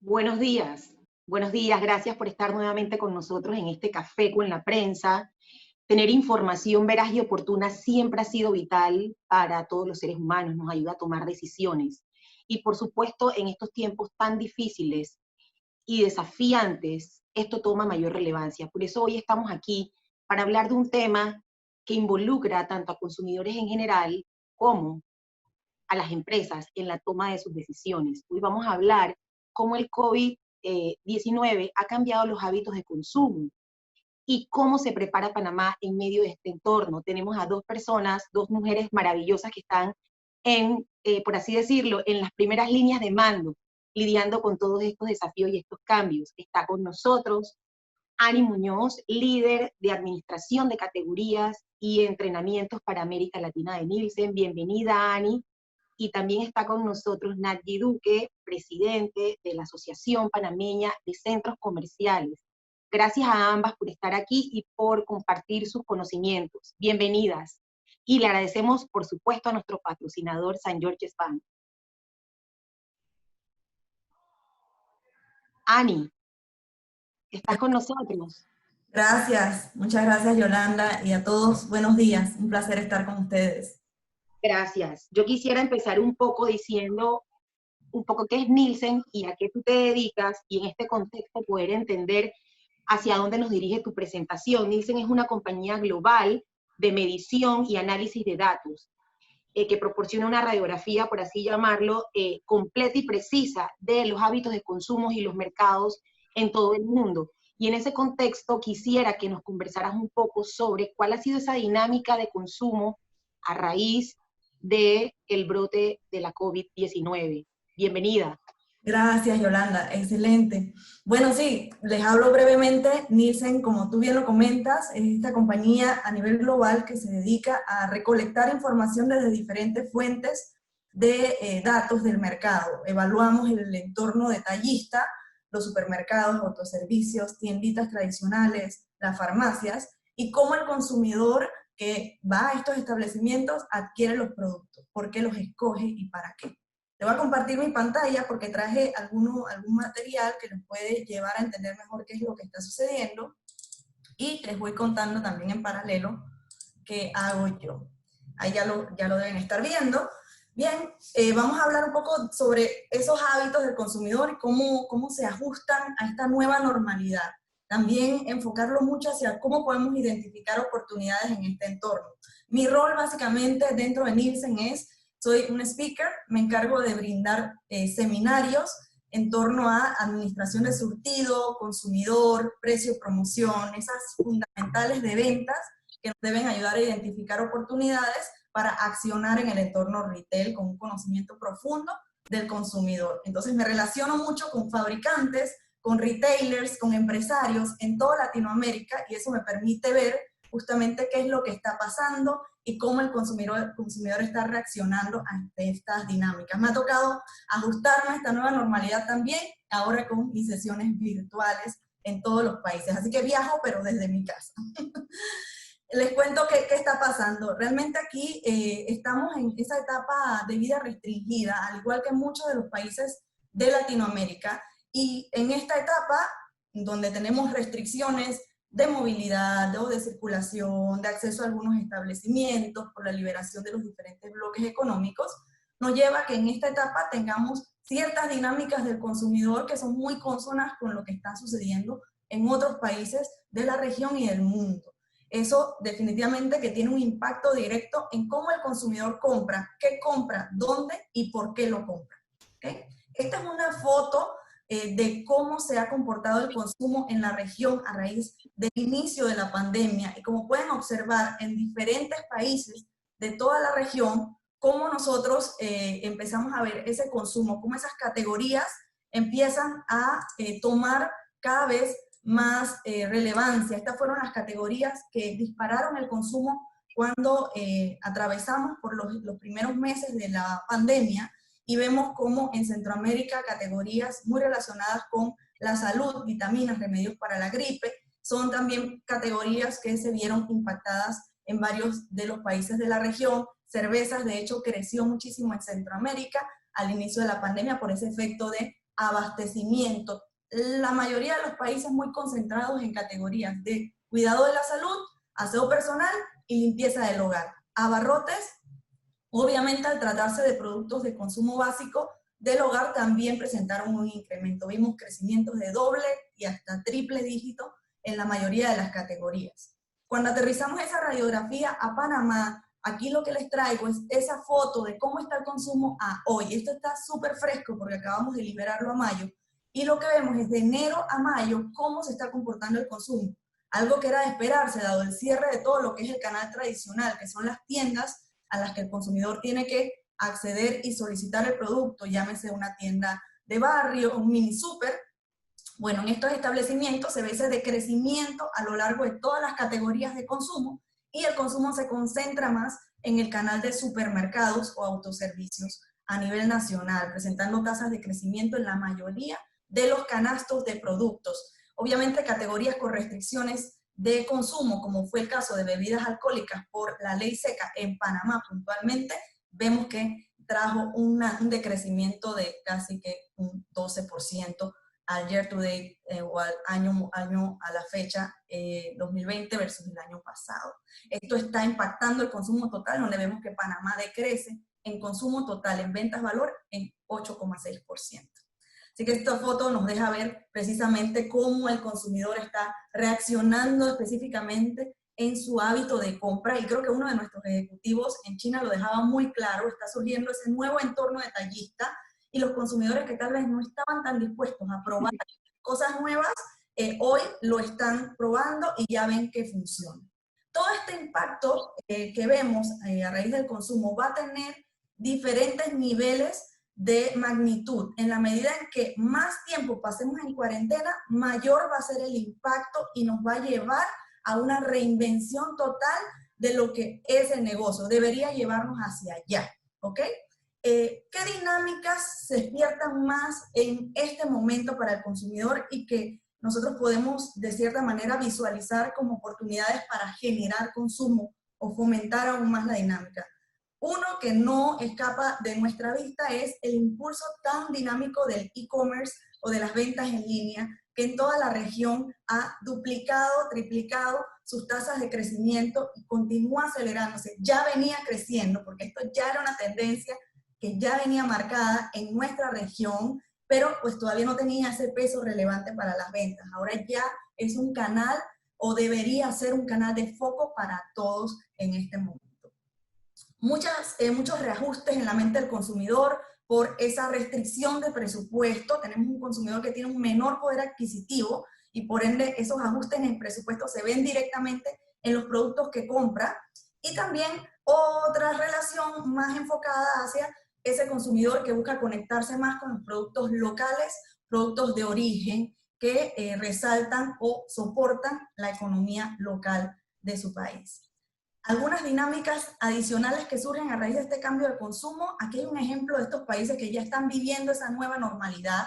Buenos días, gracias por estar nuevamente con nosotros en este café con la prensa. Tener información veraz y oportuna siempre ha sido vital para todos los seres humanos, nos ayuda a tomar decisiones. Y por supuesto, en estos tiempos tan difíciles y desafiantes, esto toma mayor relevancia. Por eso hoy estamos aquí para hablar de un tema que involucra tanto a consumidores en general como a las empresas en la toma de sus decisiones. Hoy vamos a hablar cómo el COVID-19 ha cambiado los hábitos de consumo y cómo se prepara Panamá en medio de este entorno. Tenemos a dos personas, dos mujeres maravillosas que están por así decirlo, en las primeras líneas de mando, lidiando con todos estos desafíos y estos cambios. Está con nosotros Ani Muñoz, líder de administración de categorías y entrenamientos para América Latina de Nielsen. Bienvenida, Ani. Y también está con nosotros Nadji Duque, presidente de la Asociación Panameña de Centros Comerciales. Gracias a ambas por estar aquí y por compartir sus conocimientos. Bienvenidas. Y le agradecemos, por supuesto, a nuestro patrocinador, San George's Bank. Ani, ¿estás con nosotros? Gracias, muchas gracias Yolanda y a todos, buenos días, un placer estar con ustedes. Gracias. Yo quisiera empezar un poco diciendo un poco qué es Nielsen y a qué tú te dedicas, y en este contexto poder entender hacia dónde nos dirige tu presentación. Nielsen es una compañía global de medición y análisis de datos, que proporciona una radiografía, por así llamarlo, completa y precisa de los hábitos de consumo y los mercados en todo el mundo. Y en ese contexto quisiera que nos conversaras un poco sobre cuál ha sido esa dinámica de consumo a raíz del brote de la COVID-19. Bienvenida. Gracias Yolanda, excelente. Bueno, sí, les hablo brevemente. Nielsen, como tú bien lo comentas, es esta compañía a nivel global que se dedica a recolectar información desde diferentes fuentes de datos del mercado. Evaluamos el entorno detallista, los supermercados, autoservicios, tienditas tradicionales, las farmacias, y cómo el consumidor que va a estos establecimientos adquiere los productos, por qué los escoge y para qué. Te voy a compartir mi pantalla porque traje algún material que nos puede llevar a entender mejor qué es lo que está sucediendo, y les voy contando también en paralelo qué hago yo. Ahí ya lo deben estar viendo. Bien, vamos a hablar un poco sobre esos hábitos del consumidor y cómo se ajustan a esta nueva normalidad. También enfocarlo mucho hacia cómo podemos identificar oportunidades en este entorno. Mi rol básicamente dentro de Nielsen soy un speaker, me encargo de brindar seminarios en torno a administración de surtido, consumidor, precio, promoción, esas fundamentales de ventas que nos deben ayudar a identificar oportunidades para accionar en el entorno retail con un conocimiento profundo del consumidor. Entonces me relaciono mucho con fabricantes, con retailers, con empresarios en toda Latinoamérica, y eso me permite ver justamente qué es lo que está pasando y cómo el consumidor está reaccionando ante estas dinámicas. Me ha tocado ajustarme a esta nueva normalidad también, ahora con mis sesiones virtuales en todos los países. Así que viajo, pero desde mi casa. Les cuento qué está pasando. Realmente aquí estamos en esa etapa de vida restringida, al igual que muchos de los países de Latinoamérica. Y en esta etapa, donde tenemos restricciones de movilidad o de circulación, de acceso a algunos establecimientos por la liberación de los diferentes bloques económicos, nos lleva a que en esta etapa tengamos ciertas dinámicas del consumidor que son muy consonas con lo que está sucediendo en otros países de la región y del mundo. Eso definitivamente que tiene un impacto directo en cómo el consumidor compra, qué compra, dónde y por qué lo compra. ¿Okay? Esta es una foto de cómo se ha comportado el consumo en la región a raíz del inicio de la pandemia. Y como pueden observar, en diferentes países de toda la región, cómo nosotros empezamos a ver ese consumo, cómo esas categorías empiezan a tomar cada vez más relevancia. Estas fueron las categorías que dispararon el consumo cuando atravesamos por los primeros meses de la pandemia, y vemos cómo en Centroamérica categorías muy relacionadas con la salud, vitaminas, remedios para la gripe, son también categorías que se vieron impactadas en varios de los países de la región. Cervezas, de hecho, creció muchísimo en Centroamérica al inicio de la pandemia por ese efecto de abastecimiento. La mayoría de los países muy concentrados en categorías de cuidado de la salud, aseo personal y limpieza del hogar. Abarrotes, obviamente al tratarse de productos de consumo básico del hogar, también presentaron un incremento. Vimos crecimientos de doble y hasta triple dígito en la mayoría de las categorías. Cuando aterrizamos esa radiografía a Panamá, aquí lo que les traigo es esa foto de cómo está el consumo a hoy. Esto está súper fresco porque acabamos de liberarlo a mayo. Y lo que vemos es de enero a mayo cómo se está comportando el consumo. Algo que era de esperarse, dado el cierre de todo lo que es el canal tradicional, que son las tiendas a las que el consumidor tiene que acceder y solicitar el producto, llámese una tienda de barrio, un mini súper. Bueno, en estos establecimientos se ve ese decrecimiento a lo largo de todas las categorías de consumo y el consumo se concentra más en el canal de supermercados o autoservicios a nivel nacional, presentando tasas de crecimiento en la mayoría de los canastos de productos. Obviamente categorías con restricciones de consumo, como fue el caso de bebidas alcohólicas por la ley seca en Panamá puntualmente, vemos que trajo un decrecimiento de casi que un 12% al year to date o al año a la fecha 2020 versus el año pasado. Esto está impactando el consumo total, donde vemos que Panamá decrece en consumo total, en ventas valor, en 8,6%. Así que esta foto nos deja ver precisamente cómo el consumidor está reaccionando específicamente en su hábito de compra, y creo que uno de nuestros ejecutivos en China lo dejaba muy claro. Está surgiendo ese nuevo entorno detallista y los consumidores que tal vez no estaban tan dispuestos a probar cosas nuevas, hoy lo están probando y ya ven que funciona. Todo este impacto que vemos a raíz del consumo va a tener diferentes niveles de magnitud. En la medida en que más tiempo pasemos en cuarentena, mayor va a ser el impacto y nos va a llevar a una reinvención total de lo que es el negocio. Debería llevarnos hacia allá, ¿ok? ¿Qué dinámicas se despiertan más en este momento para el consumidor y que nosotros podemos de cierta manera visualizar como oportunidades para generar consumo o fomentar aún más la dinámica? Uno que no escapa de nuestra vista es el impulso tan dinámico del e-commerce o de las ventas en línea, que en toda la región ha duplicado, triplicado sus tasas de crecimiento y continúa acelerándose. Ya venía creciendo, porque esto ya era una tendencia que ya venía marcada en nuestra región, pero pues todavía no tenía ese peso relevante para las ventas. Ahora ya es un canal, o debería ser un canal de foco para todos en este momento. Muchos reajustes en la mente del consumidor por esa restricción de presupuesto. Tenemos un consumidor que tiene un menor poder adquisitivo y por ende esos ajustes en el presupuesto se ven directamente en los productos que compra. Y también otra relación más enfocada hacia ese consumidor que busca conectarse más con los productos locales, productos de origen que resaltan o soportan la economía local de su país. Algunas dinámicas adicionales que surgen a raíz de este cambio de consumo. Aquí hay un ejemplo de estos países que ya están viviendo esa nueva normalidad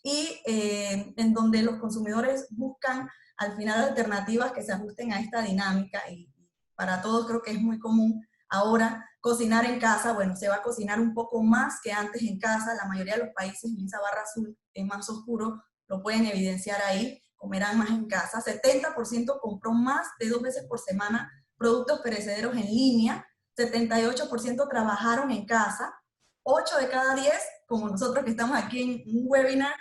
y en donde los consumidores buscan al final alternativas que se ajusten a esta dinámica, y para todos creo que es muy común ahora cocinar en casa. Bueno, se va a cocinar un poco más que antes en casa. La mayoría de los países en esa barra azul más oscuro lo pueden evidenciar ahí, comerán más en casa. 70% compró más de 2 veces por semana productos perecederos en línea, 78% trabajaron en casa, 8 de cada 10, como nosotros que estamos aquí en un webinar,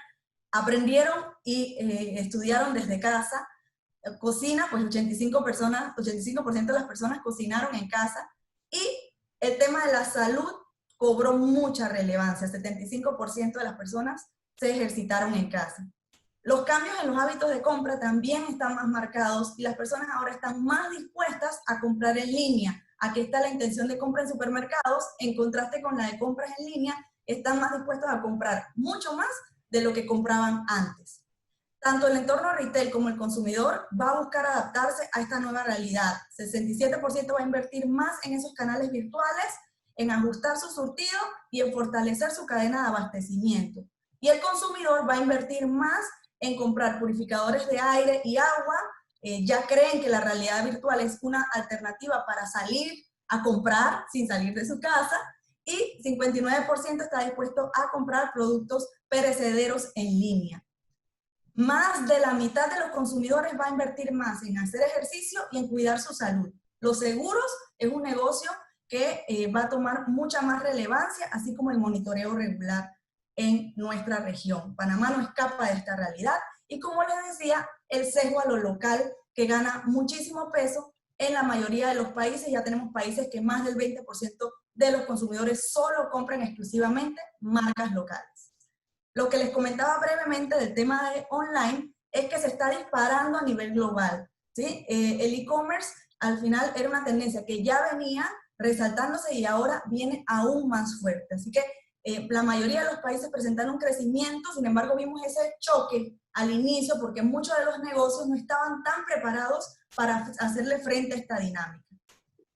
aprendieron y estudiaron desde casa. Cocina, pues 85% de las personas cocinaron en casa, y el tema de la salud cobró mucha relevancia. 75% de las personas se ejercitaron en casa. Los cambios en los hábitos de compra también están más marcados y las personas ahora están más dispuestas a comprar en línea. Aquí está la intención de compra en supermercados, en contraste con la de compras en línea, están más dispuestos a comprar mucho más de lo que compraban antes. Tanto el entorno retail como el consumidor va a buscar adaptarse a esta nueva realidad. 67% va a invertir más en esos canales virtuales, en ajustar su surtido y en fortalecer su cadena de abastecimiento. Y el consumidor va a invertir más en comprar purificadores de aire y agua. Ya creen que la realidad virtual es una alternativa para salir a comprar sin salir de su casa, y 59% está dispuesto a comprar productos perecederos en línea. Más de la mitad de los consumidores va a invertir más en hacer ejercicio y en cuidar su salud. Los seguros es un negocio que va a tomar mucha más relevancia, así como el monitoreo regular en nuestra región. Panamá no escapa de esta realidad y, como les decía, el sesgo a lo local, que gana muchísimo peso en la mayoría de los países. Ya tenemos países que más del 20% de los consumidores solo compran exclusivamente marcas locales. Lo que les comentaba brevemente del tema de online es que se está disparando a nivel global, ¿sí? El e-commerce al final era una tendencia que ya venía resaltándose y ahora viene aún más fuerte. Así que la mayoría de los países presentaron un crecimiento, sin embargo vimos ese choque al inicio porque muchos de los negocios no estaban tan preparados para hacerle frente a esta dinámica.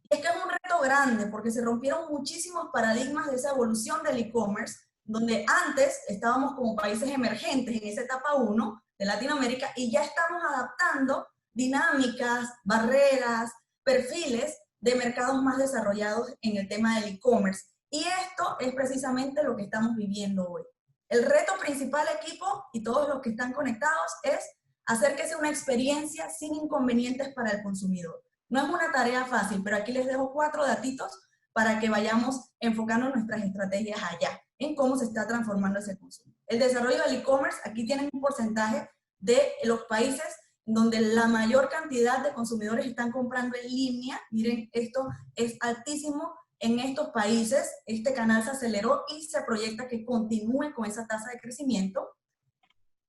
Y es que es un reto grande porque se rompieron muchísimos paradigmas de esa evolución del e-commerce, donde antes estábamos como países emergentes en esa etapa 1 de Latinoamérica y ya estamos adaptando dinámicas, barreras, perfiles de mercados más desarrollados en el tema del e-commerce. Y esto es precisamente lo que estamos viviendo hoy. El reto principal, equipo, y todos los que están conectados, es hacer que sea una experiencia sin inconvenientes para el consumidor. No es una tarea fácil, pero aquí les dejo 4 datitos para que vayamos enfocando nuestras estrategias allá, en cómo se está transformando ese consumo. El desarrollo del e-commerce, aquí tienen un porcentaje de los países donde la mayor cantidad de consumidores están comprando en línea. Miren, esto es altísimo en estos países. Este canal se aceleró y se proyecta que continúe con esa tasa de crecimiento.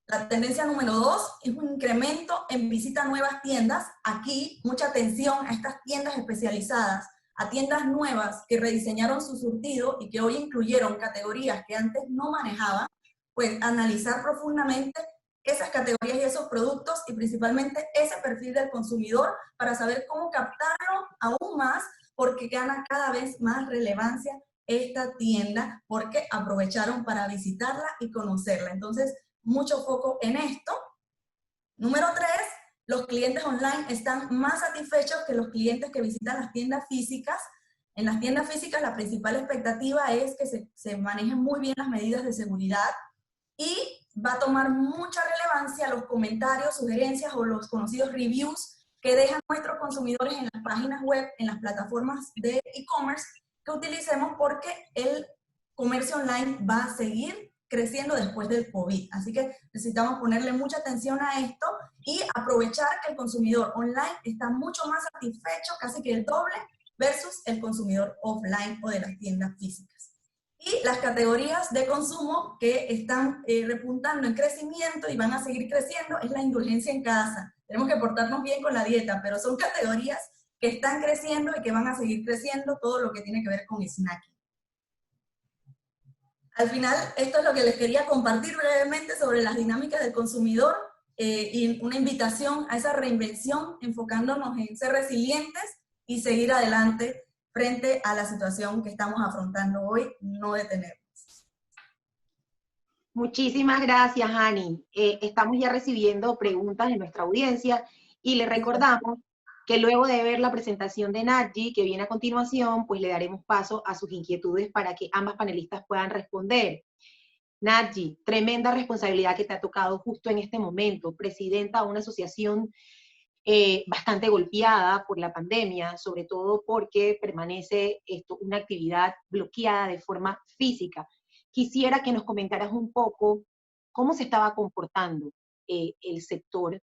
La tendencia número 2 es un incremento en visita a nuevas tiendas. Aquí, mucha atención a estas tiendas especializadas, a tiendas nuevas que rediseñaron su surtido y que hoy incluyeron categorías que antes no manejaban. Pues analizar profundamente esas categorías y esos productos y principalmente ese perfil del consumidor para saber cómo captarlo aún más, porque gana cada vez más relevancia esta tienda porque aprovecharon para visitarla y conocerla. Entonces, mucho foco en esto. Número 3, los clientes online están más satisfechos que los clientes que visitan las tiendas físicas. En las tiendas físicas la principal expectativa es que se manejen muy bien las medidas de seguridad y va a tomar mucha relevancia los comentarios, sugerencias o los conocidos reviews que dejan nuestros consumidores en las páginas web, en las plataformas de e-commerce que utilicemos, porque el comercio online va a seguir creciendo después del COVID. Así que necesitamos ponerle mucha atención a esto y aprovechar que el consumidor online está mucho más satisfecho, casi que el doble, versus el consumidor offline o de las tiendas físicas. Y las categorías de consumo que están repuntando en crecimiento y van a seguir creciendo es la indulgencia en casa. Tenemos que portarnos bien con la dieta, pero son categorías que están creciendo y que van a seguir creciendo, todo lo que tiene que ver con snacking. Al final, esto es lo que les quería compartir brevemente sobre las dinámicas del consumidor y una invitación a esa reinvención, enfocándonos en ser resilientes y seguir adelante frente a la situación que estamos afrontando hoy, no detenernos. Muchísimas gracias, Ani. Estamos ya recibiendo preguntas de nuestra audiencia y le recordamos que luego de ver la presentación de Nadji, que viene a continuación, pues le daremos paso a sus inquietudes para que ambas panelistas puedan responder. Nadji, tremenda responsabilidad que te ha tocado justo en este momento, presidenta de una asociación bastante golpeada por la pandemia, sobre todo porque permanece una actividad bloqueada de forma física. Quisiera que nos comentaras un poco cómo se estaba comportando el sector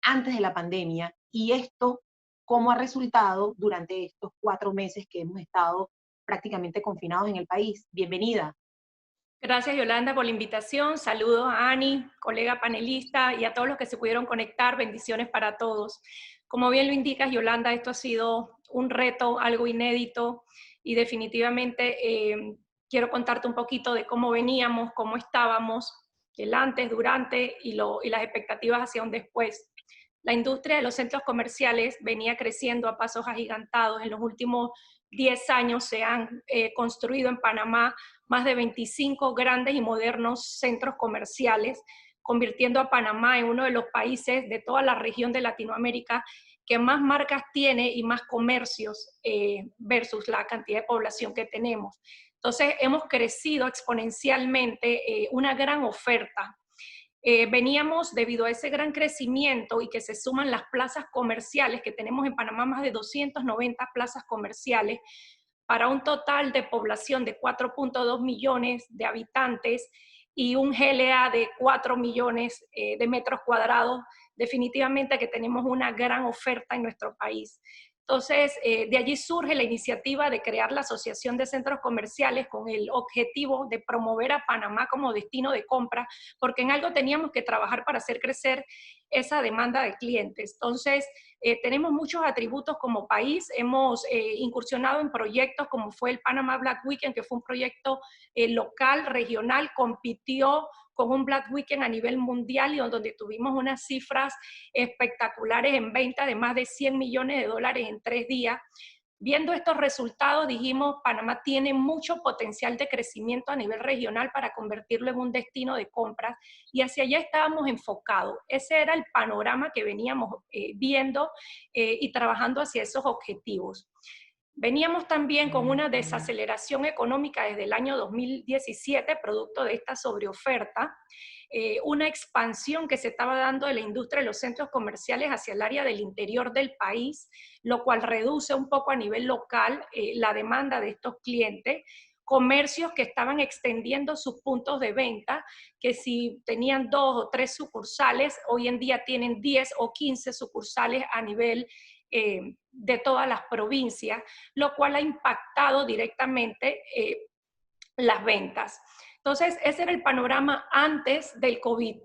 antes de la pandemia y esto cómo ha resultado durante estos 4 meses que hemos estado prácticamente confinados en el país. Bienvenida. Gracias, Yolanda, por la invitación. Saludos a Ani, colega panelista, y a todos los que se pudieron conectar. Bendiciones para todos. Como bien lo indicas, Yolanda, esto ha sido un reto, algo inédito, y definitivamente quiero contarte un poquito de cómo veníamos, cómo estábamos, el antes, durante y las expectativas hacia un después. La industria de los centros comerciales venía creciendo a pasos agigantados. En los últimos 10 años se han construido en Panamá más de 25 grandes y modernos centros comerciales, convirtiendo a Panamá en uno de los países de toda la región de Latinoamérica que más marcas tiene y más comercios versus la cantidad de población que tenemos. Entonces hemos crecido exponencialmente, una gran oferta. Veníamos, debido a ese gran crecimiento y que se suman las plazas comerciales, que tenemos en Panamá más de 290 plazas comerciales, para un total de población de 4.2 millones de habitantes y un GLA de 4 millones de metros cuadrados, definitivamente que tenemos una gran oferta en nuestro país. Entonces, de allí surge la iniciativa de crear la Asociación de Centros Comerciales con el objetivo de promover a Panamá como destino de compra, porque en algo teníamos que trabajar para hacer crecer esa demanda de clientes. Entonces, tenemos muchos atributos como país, hemos incursionado en proyectos como fue el Panama Black Weekend, que fue un proyecto local, regional, compitió con un Black Weekend a nivel mundial y donde tuvimos unas cifras espectaculares en venta de más de 100 millones de dólares en 3 días. Viendo estos resultados dijimos, Panamá tiene mucho potencial de crecimiento a nivel regional para convertirlo en un destino de compras y hacia allá estábamos enfocados. Ese era el panorama que veníamos viendo y trabajando hacia esos objetivos. Veníamos también con una desaceleración económica desde el año 2017, producto de esta sobreoferta, una expansión que se estaba dando de la industria de los centros comerciales hacia el área del interior del país, lo cual reduce un poco a nivel local la demanda de estos clientes, comercios que estaban extendiendo sus puntos de venta, que si tenían 2 o 3 sucursales, hoy en día tienen 10 o 15 sucursales a nivel de todas las provincias, lo cual ha impactado directamente las ventas. Entonces, ese era el panorama antes del COVID.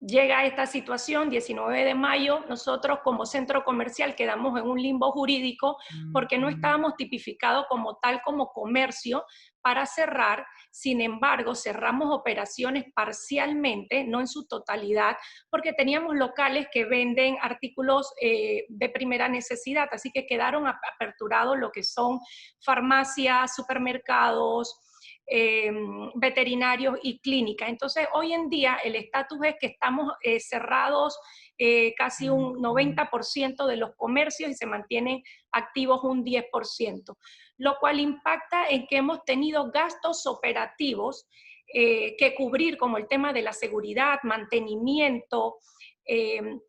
Llega esta situación, 19 de mayo, nosotros como centro comercial quedamos en un limbo jurídico porque no estábamos tipificados como tal como comercio para cerrar. Sin embargo, cerramos operaciones parcialmente, no en su totalidad, porque teníamos locales que venden artículos de primera necesidad, así que quedaron aperturados lo que son farmacias, supermercados, veterinarios y clínicas. Entonces, hoy en día el estatus es que estamos cerrados casi un 90% de los comercios y se mantienen activos un 10%, lo cual impacta en que hemos tenido gastos operativos que cubrir, como el tema de la seguridad, mantenimiento.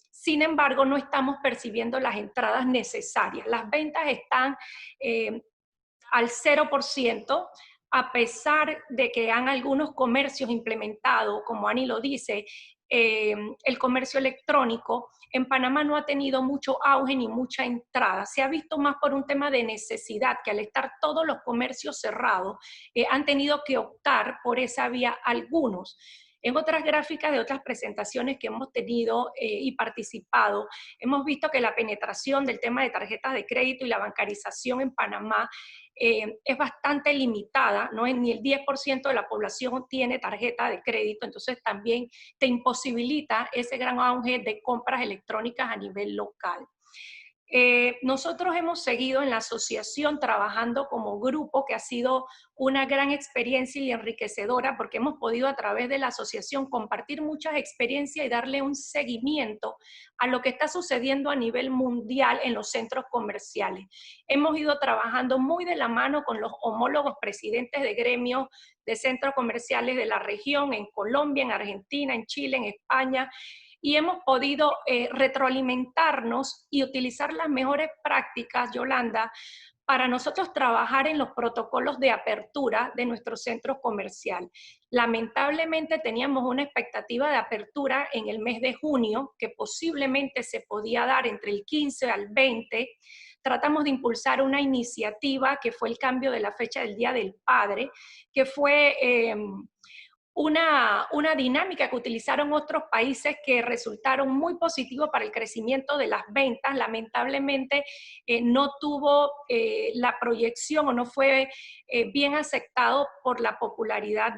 Sin embargo, no estamos percibiendo las entradas necesarias. Las ventas están al 0%, a pesar de que han algunos comercios implementados, como Ani lo dice, el comercio electrónico, en Panamá no ha tenido mucho auge ni mucha entrada. Se ha visto más por un tema de necesidad, que al estar todos los comercios cerrados, han tenido que optar por esa vía algunos. En otras gráficas de otras presentaciones que hemos tenido y participado, hemos visto que la penetración del tema de tarjetas de crédito y la bancarización en Panamá es bastante limitada, ¿no? Ni el 10% de la población tiene tarjeta de crédito, entonces también te imposibilita ese gran auge de compras electrónicas a nivel local. Nosotros hemos seguido en la asociación trabajando como grupo, que ha sido una gran experiencia y enriquecedora, porque hemos podido a través de la asociación compartir muchas experiencias y darle un seguimiento a lo que está sucediendo a nivel mundial en los centros comerciales. Hemos ido trabajando muy de la mano con los homólogos presidentes de gremios de centros comerciales de la región, en Colombia, en Argentina, en Chile, en España, y hemos podido retroalimentarnos y utilizar las mejores prácticas, Yolanda, para nosotros trabajar en los protocolos de apertura de nuestro centro comercial. Lamentablemente teníamos una expectativa de apertura en el mes de junio, que posiblemente se podía dar entre el 15 al 20. Tratamos de impulsar una iniciativa que fue el cambio de la fecha del Día del Padre, que fue una dinámica que utilizaron otros países que resultaron muy positivos para el crecimiento de las ventas. Lamentablemente no tuvo la proyección o no fue bien aceptado por la popularidad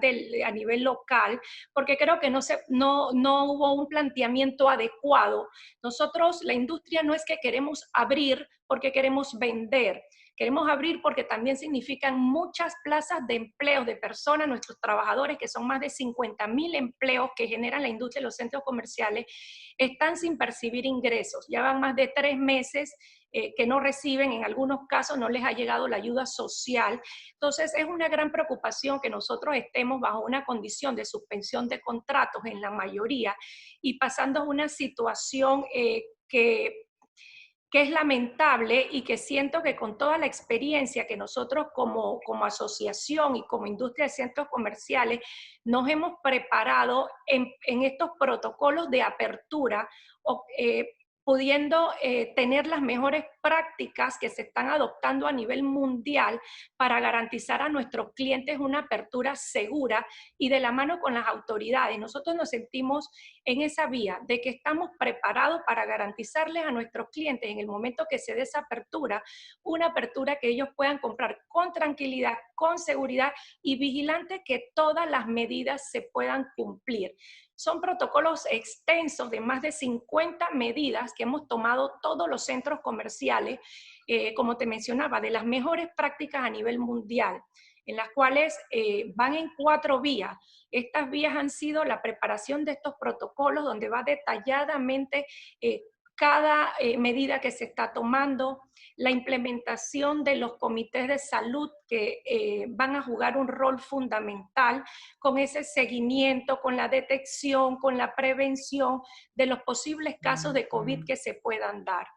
a nivel local, porque creo que no hubo un planteamiento adecuado. Nosotros, la industria, no es que queremos abrir porque queremos vender. Queremos abrir porque también significan muchas plazas de empleo de personas, nuestros trabajadores, que son más de 50.000 empleos que generan la industria de los centros comerciales, están sin percibir ingresos. Ya van más de 3 meses que no reciben, en algunos casos no les ha llegado la ayuda social. Entonces es una gran preocupación que nosotros estemos bajo una condición de suspensión de contratos en la mayoría y pasando una situación que es lamentable y que siento que con toda la experiencia que nosotros como asociación y como industria de centros comerciales nos hemos preparado en estos protocolos de apertura, pudiendo tener las mejores prácticas que se están adoptando a nivel mundial para garantizar a nuestros clientes una apertura segura y de la mano con las autoridades. Nosotros nos sentimos en esa vía de que estamos preparados para garantizarles a nuestros clientes en el momento que se dé esa apertura, una apertura que ellos puedan comprar con tranquilidad, con seguridad y vigilante que todas las medidas se puedan cumplir. Son protocolos extensos de más de 50 medidas que hemos tomado todos los centros comerciales, como te mencionaba, de las mejores prácticas a nivel mundial, en las cuales van en 4 vías. Estas vías han sido la preparación de estos protocolos, donde va detalladamente cada medida que se está tomando, la implementación de los comités de salud que van a jugar un rol fundamental con ese seguimiento, con la detección, con la prevención de los posibles casos de COVID que se puedan dar.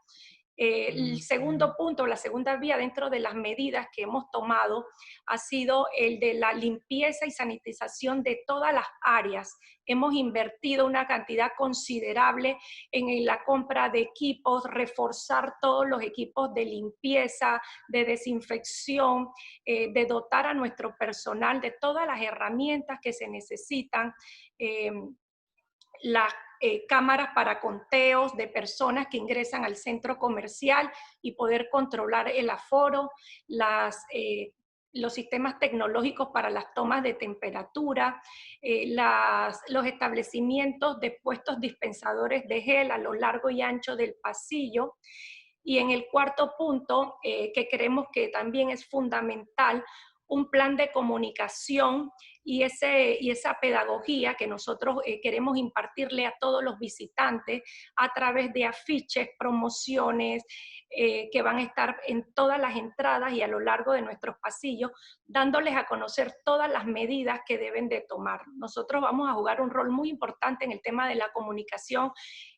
El segundo punto, la segunda vía dentro de las medidas que hemos tomado ha sido el de la limpieza y sanitización de todas las áreas. Hemos invertido una cantidad considerable en la compra de equipos, reforzar todos los equipos de limpieza, de desinfección, de dotar a nuestro personal de todas las herramientas que se necesitan, las cámaras para conteos de personas que ingresan al centro comercial y poder controlar el aforo, los sistemas tecnológicos para las tomas de temperatura, los establecimientos de puestos dispensadores de gel a lo largo y ancho del pasillo. Y en el cuarto punto, que creemos que también es fundamental, un plan de comunicación y esa pedagogía que nosotros queremos impartirle a todos los visitantes a través de afiches, promociones, que van a estar en todas las entradas y a lo largo de nuestros pasillos, dándoles a conocer todas las medidas que deben de tomar. Nosotros vamos a jugar un rol muy importante en el tema de la comunicación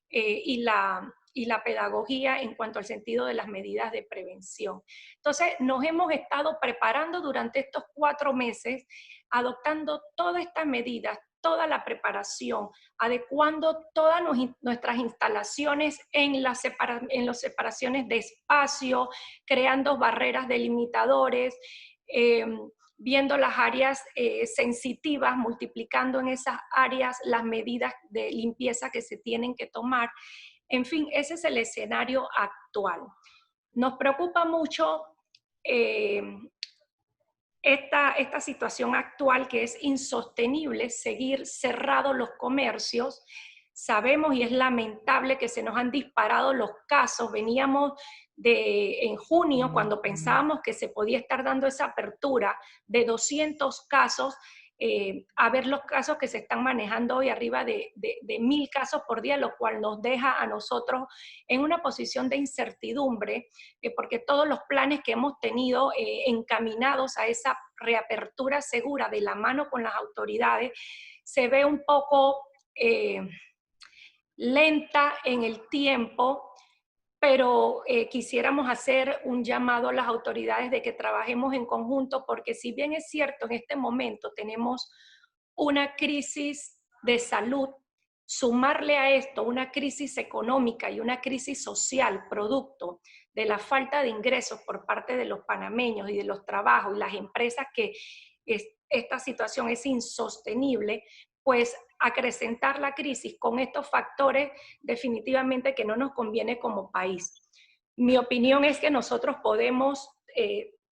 y la pedagogía en cuanto al sentido de las medidas de prevención. Entonces, nos hemos estado preparando durante estos 4 meses, adoptando todas estas medidas, toda la preparación, adecuando todas nuestras instalaciones en las separaciones de espacio, creando barreras delimitadores, viendo las áreas sensitivas, multiplicando en esas áreas las medidas de limpieza que se tienen que tomar. En fin, ese es el escenario actual. Nos preocupa mucho esta situación actual, que es insostenible seguir cerrados los comercios. Sabemos y es lamentable que se nos han disparado los casos. Veníamos en junio, cuando pensábamos que se podía estar dando esa apertura de 200 casos, a ver los casos que se están manejando hoy, arriba de 1.000 casos por día, lo cual nos deja a nosotros en una posición de incertidumbre, porque todos los planes que hemos tenido encaminados a esa reapertura segura de la mano con las autoridades, se ve un poco lenta en el tiempo, pero quisiéramos hacer un llamado a las autoridades de que trabajemos en conjunto, porque si bien es cierto, en este momento tenemos una crisis de salud, sumarle a esto una crisis económica y una crisis social, producto de la falta de ingresos por parte de los panameños y de los trabajos y las empresas, que esta situación es insostenible, pues acrecentar la crisis con estos factores definitivamente que no nos conviene como país. Mi opinión es que nosotros podemos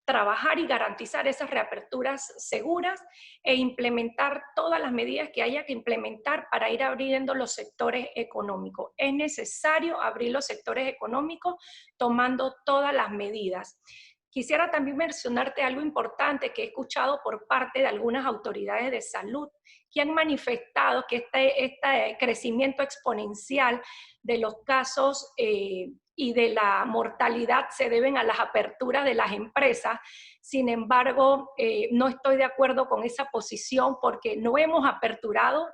trabajar y garantizar esas reaperturas seguras e implementar todas las medidas que haya que implementar para ir abriendo los sectores económicos. Es necesario abrir los sectores económicos tomando todas las medidas. Quisiera también mencionarte algo importante que he escuchado por parte de algunas autoridades de salud que han manifestado que este crecimiento exponencial de los casos y de la mortalidad se deben a las aperturas de las empresas. Sin embargo, no estoy de acuerdo con esa posición porque no hemos aperturado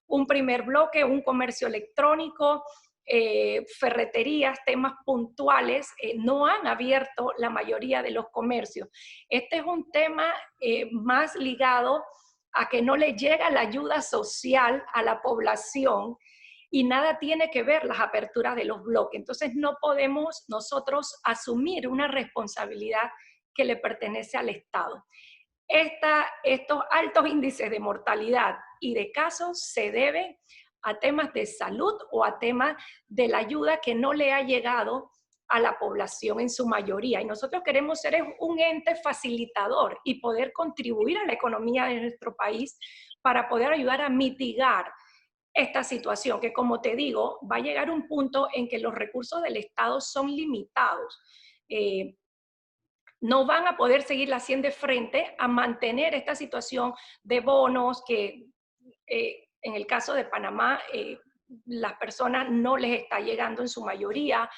un primer bloque, un comercio electrónico, ferreterías, temas puntuales, no han abierto la mayoría de los comercios. Este es un tema más ligado a que no le llega la ayuda social a la población y nada tiene que ver las aperturas de los bloques. Entonces no podemos nosotros asumir una responsabilidad que le pertenece al Estado. Estos altos índices de mortalidad y de casos se deben a temas de salud o a temas de la ayuda que no le ha llegado a la población en su mayoría. Y nosotros queremos ser un ente facilitador y poder contribuir a la economía de nuestro país para poder ayudar a mitigar esta situación, que como te digo, va a llegar un punto en que los recursos del Estado son limitados. No van a poder seguir haciendo frente a mantener esta situación de bonos que en el caso de Panamá las personas no les está llegando en su mayoría.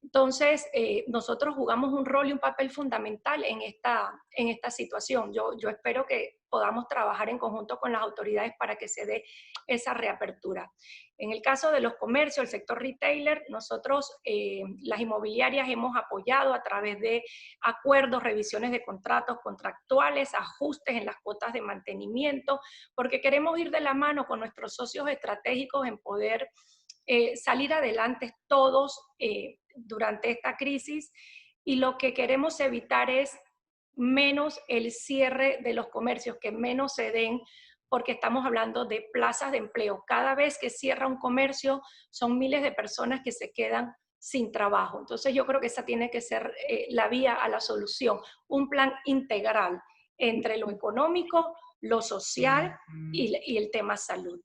Entonces, nosotros jugamos un rol y un papel fundamental en esta situación. Yo espero que podamos trabajar en conjunto con las autoridades para que se dé esa reapertura. En el caso de los comercios, el sector retailer, nosotros, las inmobiliarias, hemos apoyado a través de acuerdos, revisiones de contratos contractuales, ajustes en las cuotas de mantenimiento, porque queremos ir de la mano con nuestros socios estratégicos en poder salir adelante todos durante esta crisis, y lo que queremos evitar es menos el cierre de los comercios, que menos se den, porque estamos hablando de plazas de empleo. Cada vez que cierra un comercio son miles de personas que se quedan sin trabajo. Entonces yo creo que esa tiene que ser la vía a la solución, un plan integral entre lo económico, lo social y el tema salud.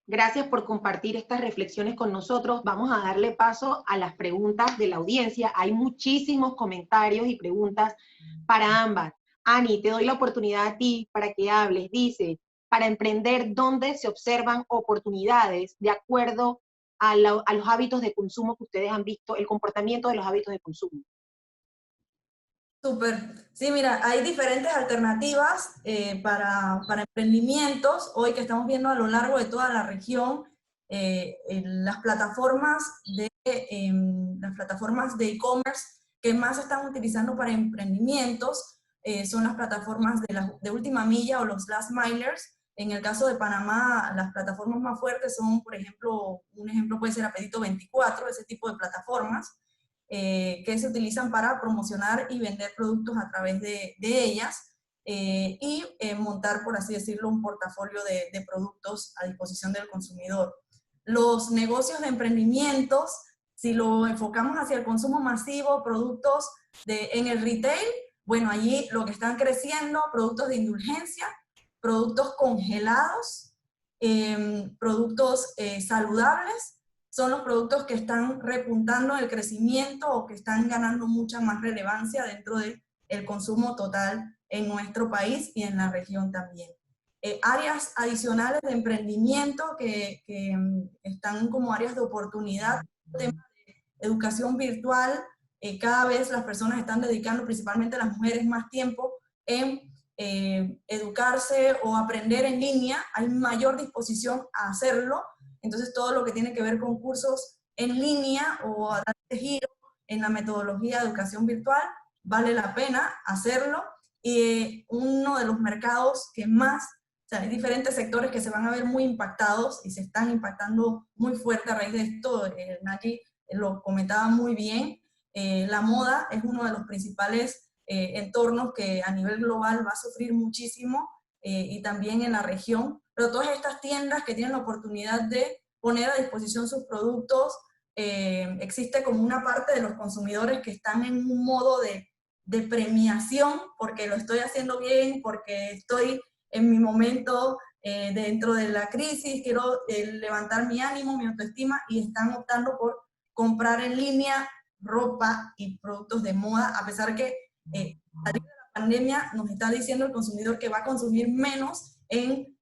Gracias por compartir estas reflexiones con nosotros. Vamos a darle paso a las preguntas de la audiencia. Hay muchísimos comentarios y preguntas para ambas. Ani, te doy la oportunidad a ti para que hables. Dice, para emprender, ¿dónde se observan oportunidades de acuerdo a los hábitos de consumo que ustedes han visto, el comportamiento de los hábitos de consumo? Súper. Sí, mira, hay diferentes alternativas para emprendimientos. Hoy que estamos viendo a lo largo de toda la región, las plataformas de e-commerce que más se están utilizando para emprendimientos son las plataformas de última milla o los last milers. En el caso de Panamá, las plataformas más fuertes son, por ejemplo, un ejemplo puede ser Apetito 24, ese tipo de plataformas. Que se utilizan para promocionar y vender productos a través de ellas y montar, por así decirlo, un portafolio de productos a disposición del consumidor. Los negocios de emprendimientos, si lo enfocamos hacia el consumo masivo, productos en el retail, bueno, allí lo que están creciendo, productos de indulgencia, productos congelados, productos saludables, son los productos que están repuntando el crecimiento o que están ganando mucha más relevancia dentro del consumo total en nuestro país y en la región también. Áreas adicionales de emprendimiento que están como áreas de oportunidad, tema de educación virtual, cada vez las personas están dedicando, principalmente las mujeres, más tiempo en educarse o aprender en línea, hay mayor disposición a hacerlo. Entonces, todo lo que tiene que ver con cursos en línea o a darle giro en la metodología de educación virtual, vale la pena hacerlo. Y uno de los mercados que más, o sea, hay diferentes sectores que se van a ver muy impactados y se están impactando muy fuerte a raíz de esto. Nayi lo comentaba muy bien. La moda es uno de los principales entornos que a nivel global va a sufrir muchísimo y también en la región. Pero todas estas tiendas que tienen la oportunidad de poner a disposición sus productos, existe como una parte de los consumidores que están en un modo de premiación, porque lo estoy haciendo bien, porque estoy en mi momento dentro de la crisis, quiero levantar mi ánimo, mi autoestima, y están optando por comprar en línea ropa y productos de moda, a pesar que la pandemia nos está diciendo el consumidor que va a consumir menos en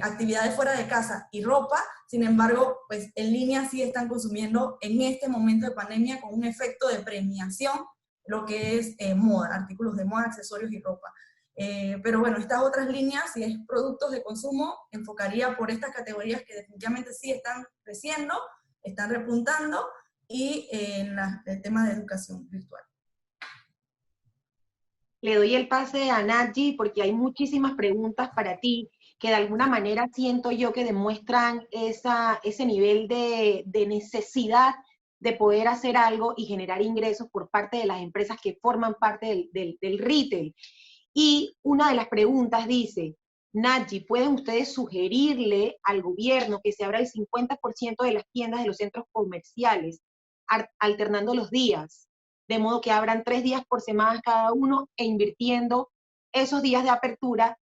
actividades fuera de casa y ropa. Sin embargo, pues en línea sí están consumiendo en este momento de pandemia con un efecto de premiación lo que es moda, artículos de moda, accesorios y ropa. Pero bueno, estas otras líneas, si es productos de consumo, enfocaría por estas categorías que definitivamente sí están creciendo, están repuntando, y en el tema de educación virtual. Le doy el pase a Nadji porque hay muchísimas preguntas para ti que de alguna manera siento yo que demuestran ese nivel de necesidad de poder hacer algo y generar ingresos por parte de las empresas que forman parte del retail. Y una de las preguntas dice, Nadji, ¿pueden ustedes sugerirle al gobierno que se abra el 50% de las tiendas de los centros comerciales, alternando los días, de modo que abran 3 días por semana cada uno e invirtiendo esos días de apertura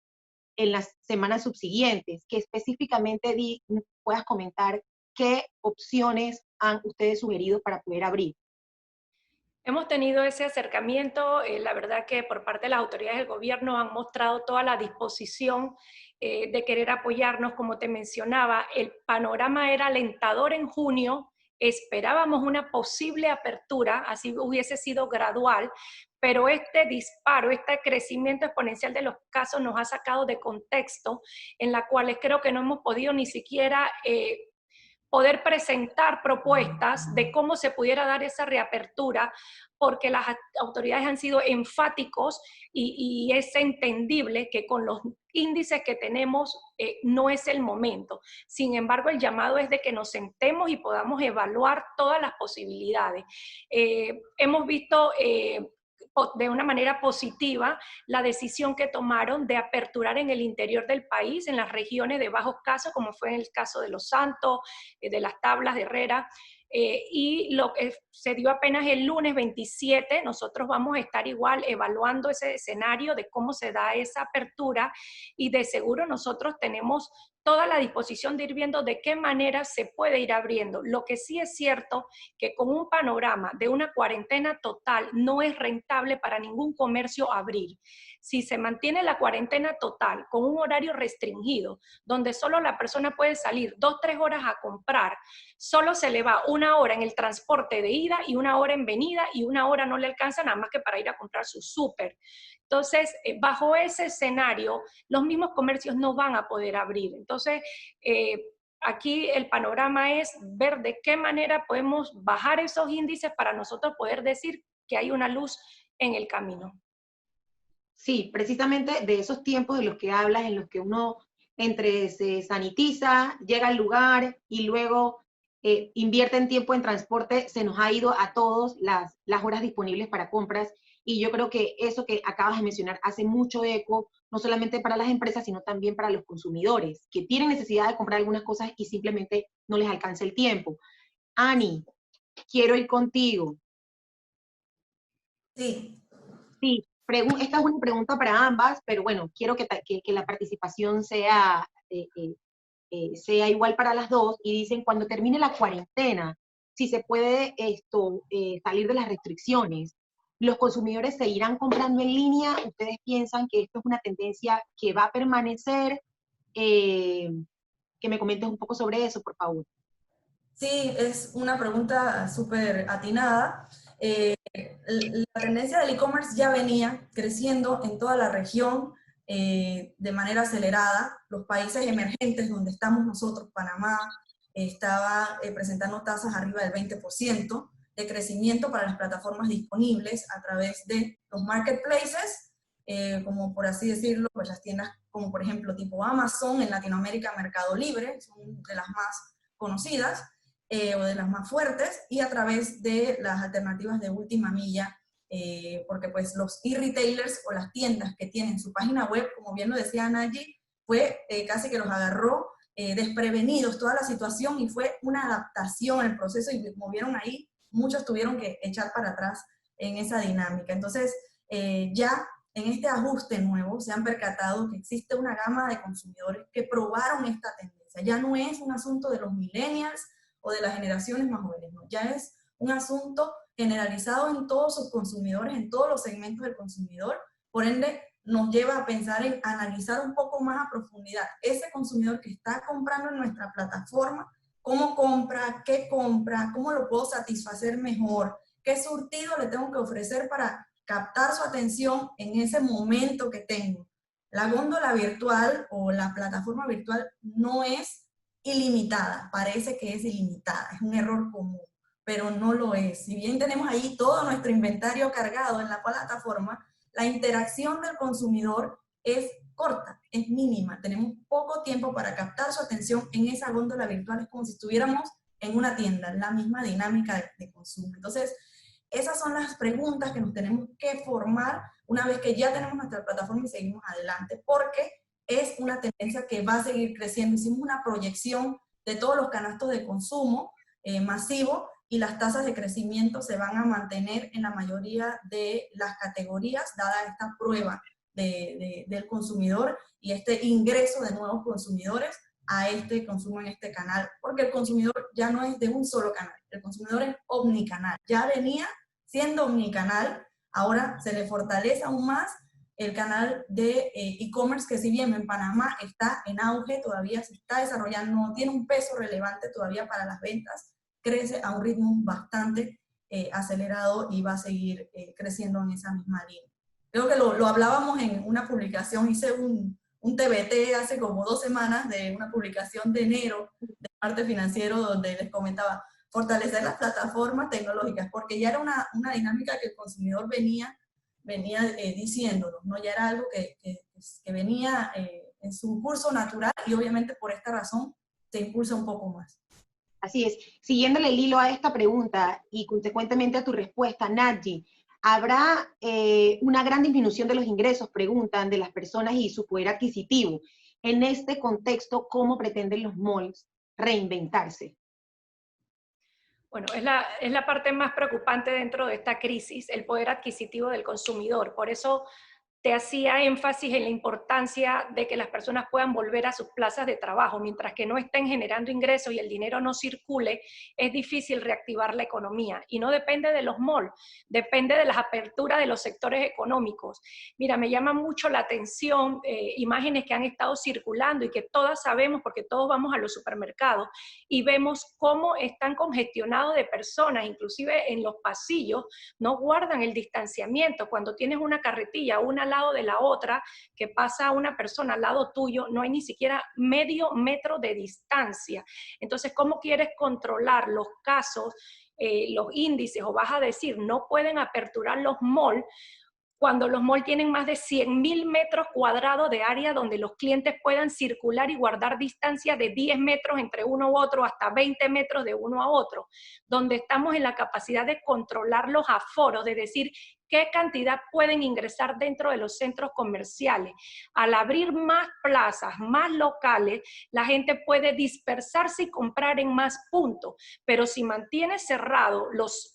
en las semanas subsiguientes? Que específicamente puedas comentar qué opciones han ustedes sugerido para poder abrir. Hemos tenido ese acercamiento, la verdad que por parte de las autoridades del gobierno han mostrado toda la disposición de querer apoyarnos. Como te mencionaba, el panorama era alentador en junio, esperábamos una posible apertura, así hubiese sido gradual, pero este disparo, este crecimiento exponencial de los casos nos ha sacado de contexto, en la cual creo que no hemos podido ni siquiera poder presentar propuestas de cómo se pudiera dar esa reapertura, porque las autoridades han sido enfáticos y es entendible que con los índices que tenemos no es el momento. Sin embargo, el llamado es de que nos sentemos y podamos evaluar todas las posibilidades. Hemos visto de una manera positiva la decisión que tomaron de aperturar en el interior del país, en las regiones de bajos casos, como fue en el caso de Los Santos, de Las Tablas, de Herrera, y lo que se dio apenas el lunes 27, nosotros vamos a estar igual evaluando ese escenario de cómo se da esa apertura, y de seguro nosotros tenemos toda la disposición de ir viendo de qué manera se puede ir abriendo. Lo que sí es cierto que con un panorama de una cuarentena total no es rentable para ningún comercio abrir. Si se mantiene la cuarentena total con un horario restringido, donde solo la persona puede salir 2-3 horas a comprar, solo se le va 1 hora en el transporte de ida y 1 hora en venida, y 1 hora no le alcanza nada más que para ir a comprar su súper. Entonces, bajo ese escenario, los mismos comercios no van a poder abrir. Entonces, aquí el panorama es ver de qué manera podemos bajar esos índices para nosotros poder decir que hay una luz en el camino. Sí, precisamente de esos tiempos de los que hablas, en los que uno entre se sanitiza, llega al lugar y luego invierte en tiempo en transporte, se nos ha ido a todos las horas disponibles para compras, y yo creo que eso que acabas de mencionar hace mucho eco, no solamente para las empresas, sino también para los consumidores, que tienen necesidad de comprar algunas cosas y simplemente no les alcanza el tiempo. Ani, quiero ir contigo. Sí. Sí, esta es una pregunta para ambas, pero bueno, quiero que la participación sea igual para las dos, y dicen, cuando termine la cuarentena, si se puede salir de las restricciones, ¿los consumidores seguirán comprando en línea? ¿Ustedes piensan que esto es una tendencia que va a permanecer? Que me comentes un poco sobre eso, por favor. Sí, es una pregunta súper atinada. La tendencia del e-commerce ya venía creciendo en toda la región de manera acelerada. Los países emergentes donde estamos nosotros, Panamá, estaba presentando tasas arriba del 20% de crecimiento para las plataformas disponibles a través de los marketplaces, como por así decirlo, pues las tiendas como por ejemplo tipo Amazon, en Latinoamérica Mercado Libre, son de las más conocidas, o de las más fuertes, y a través de las alternativas de última milla, porque pues los e-retailers o las tiendas que tienen su página web, como bien lo decía Nadji, fue casi que los agarró desprevenidos toda la situación, y fue una adaptación el proceso, y como vieron ahí, muchos tuvieron que echar para atrás en esa dinámica. Entonces, ya en este ajuste nuevo se han percatado que existe una gama de consumidores que probaron esta tendencia. Ya no es un asunto de los millennials o de las generaciones más jóvenes, ¿no? Ya es un asunto generalizado en todos sus consumidores, en todos los segmentos del consumidor. Por ende, nos lleva a pensar en analizar un poco más a profundidad ese consumidor que está comprando en nuestra plataforma, cómo compra, cómo lo puedo satisfacer mejor, qué surtido le tengo que ofrecer para captar su atención en ese momento que tengo. La góndola virtual o la plataforma virtual no es ilimitada, parece que es ilimitada, es un error común, pero no lo es. Si bien tenemos ahí todo nuestro inventario cargado en la plataforma, la interacción del consumidor es corta, es mínima. Tenemos poco tiempo para captar su atención en esa góndola virtual. Es como si estuviéramos en una tienda, la misma dinámica de consumo. Entonces, esas son las preguntas que nos tenemos que formar una vez que ya tenemos nuestra plataforma y seguimos adelante, porque es una tendencia que va a seguir creciendo. Hicimos una proyección de todos los canastos de consumo masivo, y las tasas de crecimiento se van a mantener en la mayoría de las categorías, dada esta prueba del consumidor y este ingreso de nuevos consumidores a este consumo en este canal, porque el consumidor ya no es de un solo canal, el consumidor es omnicanal, ya venía siendo omnicanal, ahora se le fortalece aún más el canal de e-commerce, que si bien en Panamá está en auge, todavía se está desarrollando, no tiene un peso relevante todavía para las ventas, crece a un ritmo bastante acelerado y va a seguir creciendo en esa misma línea. Creo que lo hablábamos en una publicación, hice un TBT hace como 2 semanas de una publicación de enero de Parte Financiero, donde les comentaba fortalecer las plataformas tecnológicas, porque ya era una dinámica que el consumidor venía diciéndonos, ¿no? Ya era algo que venía en su curso natural, y obviamente por esta razón se impulsa un poco más. Así es. Siguiéndole el hilo a esta pregunta y consecuentemente a tu respuesta, Nadji, ¿habrá una gran disminución de los ingresos, preguntan, de las personas y su poder adquisitivo? En este contexto, ¿cómo pretenden los malls reinventarse? Bueno, es la parte más preocupante dentro de esta crisis, el poder adquisitivo del consumidor. Por eso te hacía énfasis en la importancia de que las personas puedan volver a sus plazas de trabajo. Mientras que no estén generando ingresos y el dinero no circule, es difícil reactivar la economía. Y no depende de los malls, depende de las aperturas de los sectores económicos. Mira, me llama mucho la atención imágenes que han estado circulando y que todas sabemos, porque todos vamos a los supermercados y vemos cómo están congestionados de personas, inclusive en los pasillos, no guardan el distanciamiento. Cuando tienes una carretilla, una al lado de la otra, que pasa una persona al lado tuyo, no hay ni siquiera medio metro de distancia. Entonces, ¿cómo quieres controlar los casos, los índices, o vas a decir, no pueden aperturar los malls, cuando los malls tienen más de 100.000 metros cuadrados de área donde los clientes puedan circular y guardar distancia de 10 metros entre uno u otro, hasta 20 metros de uno a otro, donde estamos en la capacidad de controlar los aforos, de decir qué cantidad pueden ingresar dentro de los centros comerciales. Al abrir más plazas, más locales, la gente puede dispersarse y comprar en más puntos, pero si mantiene cerrados los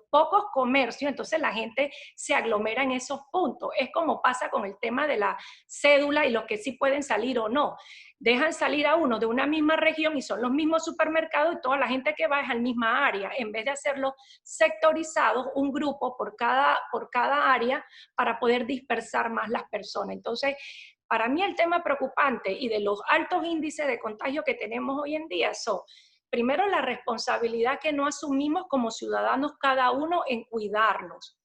pocos comercios, entonces la gente se aglomera en esos puntos. Es como pasa con el tema de la cédula y los que sí pueden salir o no. Dejan salir a uno de una misma región y son los mismos supermercados y toda la gente que va es al misma área, en vez de hacerlos sectorizados, un grupo por cada área, para poder dispersar más las personas. Entonces, para mí el tema preocupante y de los altos índices de contagio que tenemos hoy en día son, primero, la responsabilidad que no asumimos como ciudadanos cada uno en cuidarnos.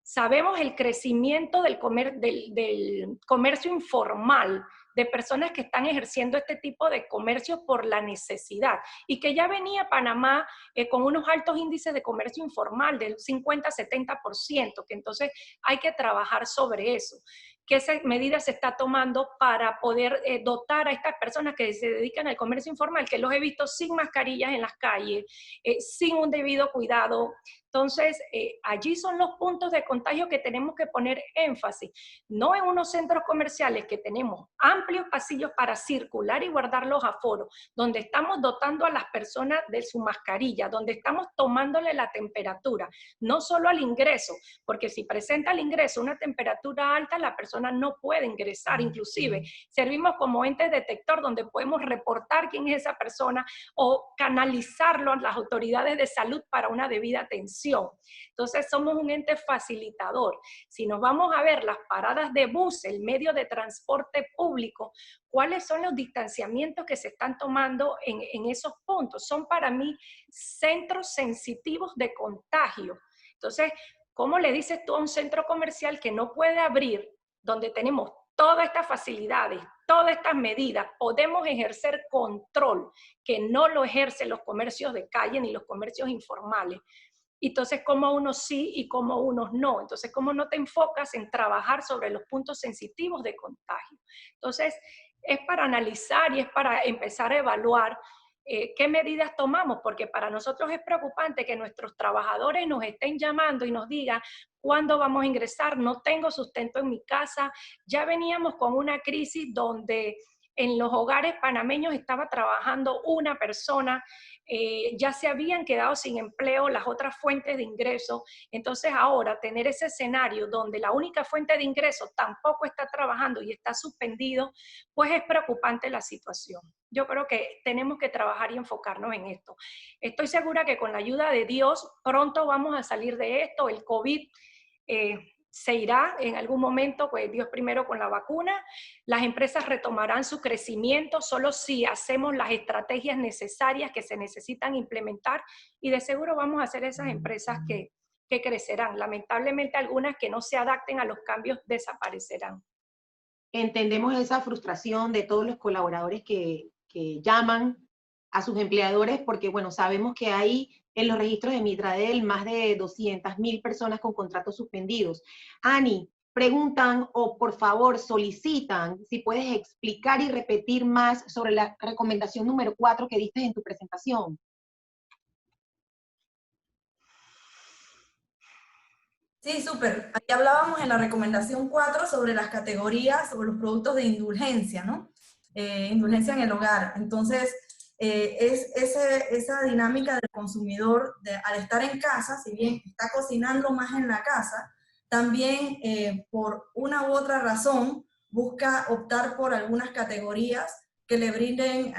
Sabemos el crecimiento del comercio informal, de personas que están ejerciendo este tipo de comercio por la necesidad, y que ya venía Panamá con unos altos índices de comercio informal del 50-70%, que entonces hay que trabajar sobre eso. ¿Qué medidas se está tomando para poder dotar a estas personas que se dedican al comercio informal, que los he visto sin mascarillas en las calles, sin un debido cuidado? Entonces, allí son los puntos de contagio que tenemos que poner énfasis, no en unos centros comerciales que tenemos amplios pasillos para circular y guardar los aforos, donde estamos dotando a las personas de su mascarilla, donde estamos tomándole la temperatura, no solo al ingreso, porque si presenta al ingreso una temperatura alta, la persona no puede ingresar. Inclusive, servimos como ente detector donde podemos reportar quién es esa persona o canalizarlo a las autoridades de salud para una debida atención. atención. Entonces somos un ente facilitador. Si nos vamos a ver las paradas de bus, el medio de transporte público, ¿cuáles son los distanciamientos que se están tomando en esos puntos? Son para mí centros sensitivos de contagio. Entonces, ¿cómo le dices tú a un centro comercial que no puede abrir, donde tenemos todas estas facilidades, todas estas medidas, podemos ejercer control, que no lo ejercen los comercios de calle ni los comercios informales? Entonces, ¿cómo unos sí y cómo unos no? Entonces, ¿cómo no te enfocas en trabajar sobre los puntos sensitivos de contagio? Entonces, es para analizar y es para empezar a evaluar qué medidas tomamos, porque para nosotros es preocupante que nuestros trabajadores nos estén llamando y nos digan cuándo vamos a ingresar, no tengo sustento en mi casa. Ya veníamos con una crisis donde en los hogares panameños estaba trabajando una persona, ya se habían quedado sin empleo las otras fuentes de ingreso. Entonces ahora tener ese escenario donde la única fuente de ingreso tampoco está trabajando y está suspendido, pues es preocupante la situación. Yo creo que tenemos que trabajar y enfocarnos en esto. Estoy segura que con la ayuda de Dios pronto vamos a salir de esto. El COVID se irá en algún momento, pues Dios primero con la vacuna. Las empresas retomarán su crecimiento solo si hacemos las estrategias necesarias que se necesitan implementar, y de seguro vamos a ser esas empresas que crecerán. Lamentablemente algunas que no se adapten a los cambios desaparecerán. Entendemos esa frustración de todos los colaboradores que llaman a sus empleadores porque, bueno, sabemos que hay en los registros de Mitradel más de 200.000 personas con contratos suspendidos. Ani, preguntan o por favor solicitan si puedes explicar y repetir más sobre la recomendación número 4 que diste en tu presentación. Sí, súper. Aquí hablábamos en la recomendación 4 sobre las categorías, sobre los productos de indulgencia, ¿no? Indulgencia en el hogar. Entonces, es esa dinámica del consumidor al estar en casa, si bien está cocinando más en la casa, también por una u otra razón busca optar por algunas categorías que le brinden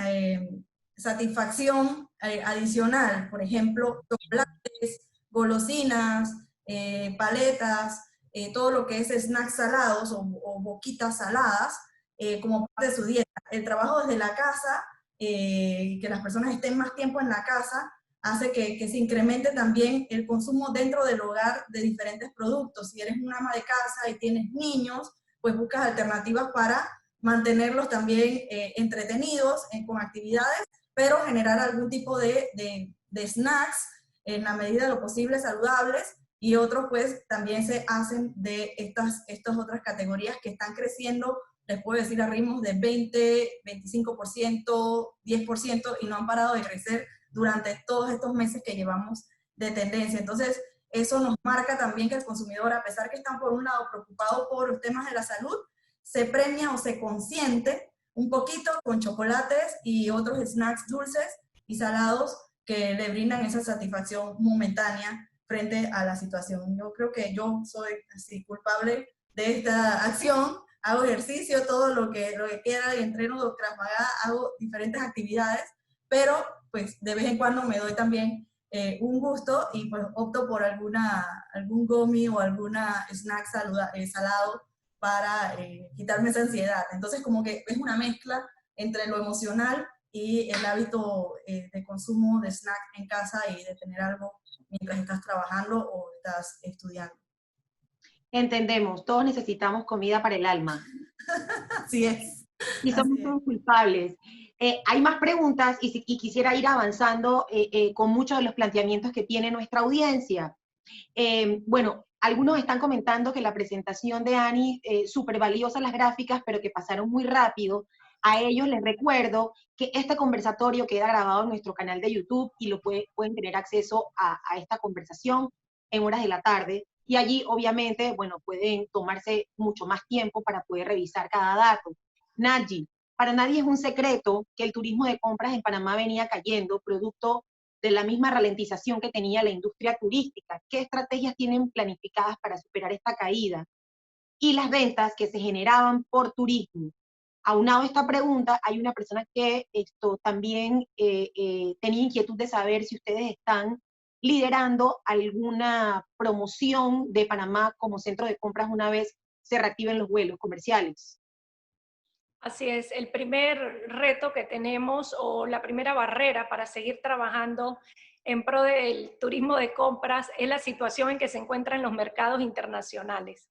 satisfacción adicional. Por ejemplo, chocolates, golosinas, paletas, todo lo que es snacks salados o boquitas saladas, como parte de su dieta. El trabajo desde la casa, que las personas estén más tiempo en la casa, hace que se incremente también el consumo dentro del hogar de diferentes productos. Si eres una ama de casa y tienes niños, pues buscas alternativas para mantenerlos también entretenidos con actividades, pero generar algún tipo de snacks en la medida de lo posible saludables, y otros pues también se hacen de estas otras categorías que están creciendo, les puedo decir, a ritmos de 20, 25%, 10%, y no han parado de crecer durante todos estos meses que llevamos de tendencia. Entonces, eso nos marca también que el consumidor, a pesar que están por un lado preocupados por los temas de la salud, se premia o se consiente un poquito con chocolates y otros snacks dulces y salados que le brindan esa satisfacción momentánea frente a la situación. Yo creo que yo soy así culpable de esta acción. Hago ejercicio, todo lo que quiera, y entreno Krav Maga, hago diferentes actividades, pero pues de vez en cuando me doy también un gusto y pues opto por algún gummy o alguna snack salado para quitarme esa ansiedad. Entonces como que es una mezcla entre lo emocional y el hábito de consumo de snack en casa y de tener algo mientras estás trabajando o estás estudiando. Entendemos, todos necesitamos comida para el alma. Así es. Y somos todos culpables. Hay más preguntas y quisiera ir avanzando con muchos de los planteamientos que tiene nuestra audiencia. Bueno, algunos están comentando que la presentación de Ani, súper valiosa las gráficas, pero que pasaron muy rápido. A ellos les recuerdo que este conversatorio queda grabado en nuestro canal de YouTube y pueden tener acceso a esta conversación en horas de la tarde. Y allí, obviamente, bueno, pueden tomarse mucho más tiempo para poder revisar cada dato. Nadji, para nadie es un secreto que el turismo de compras en Panamá venía cayendo, producto de la misma ralentización que tenía la industria turística. ¿Qué estrategias tienen planificadas para superar esta caída? Y las ventas que se generaban por turismo. Aunado a esta pregunta, hay una persona que también tenía inquietud de saber si ustedes están liderando alguna promoción de Panamá como centro de compras una vez se reactiven los vuelos comerciales. Así es, el primer reto que tenemos o la primera barrera para seguir trabajando en pro del turismo de compras es la situación en que se encuentran los mercados internacionales.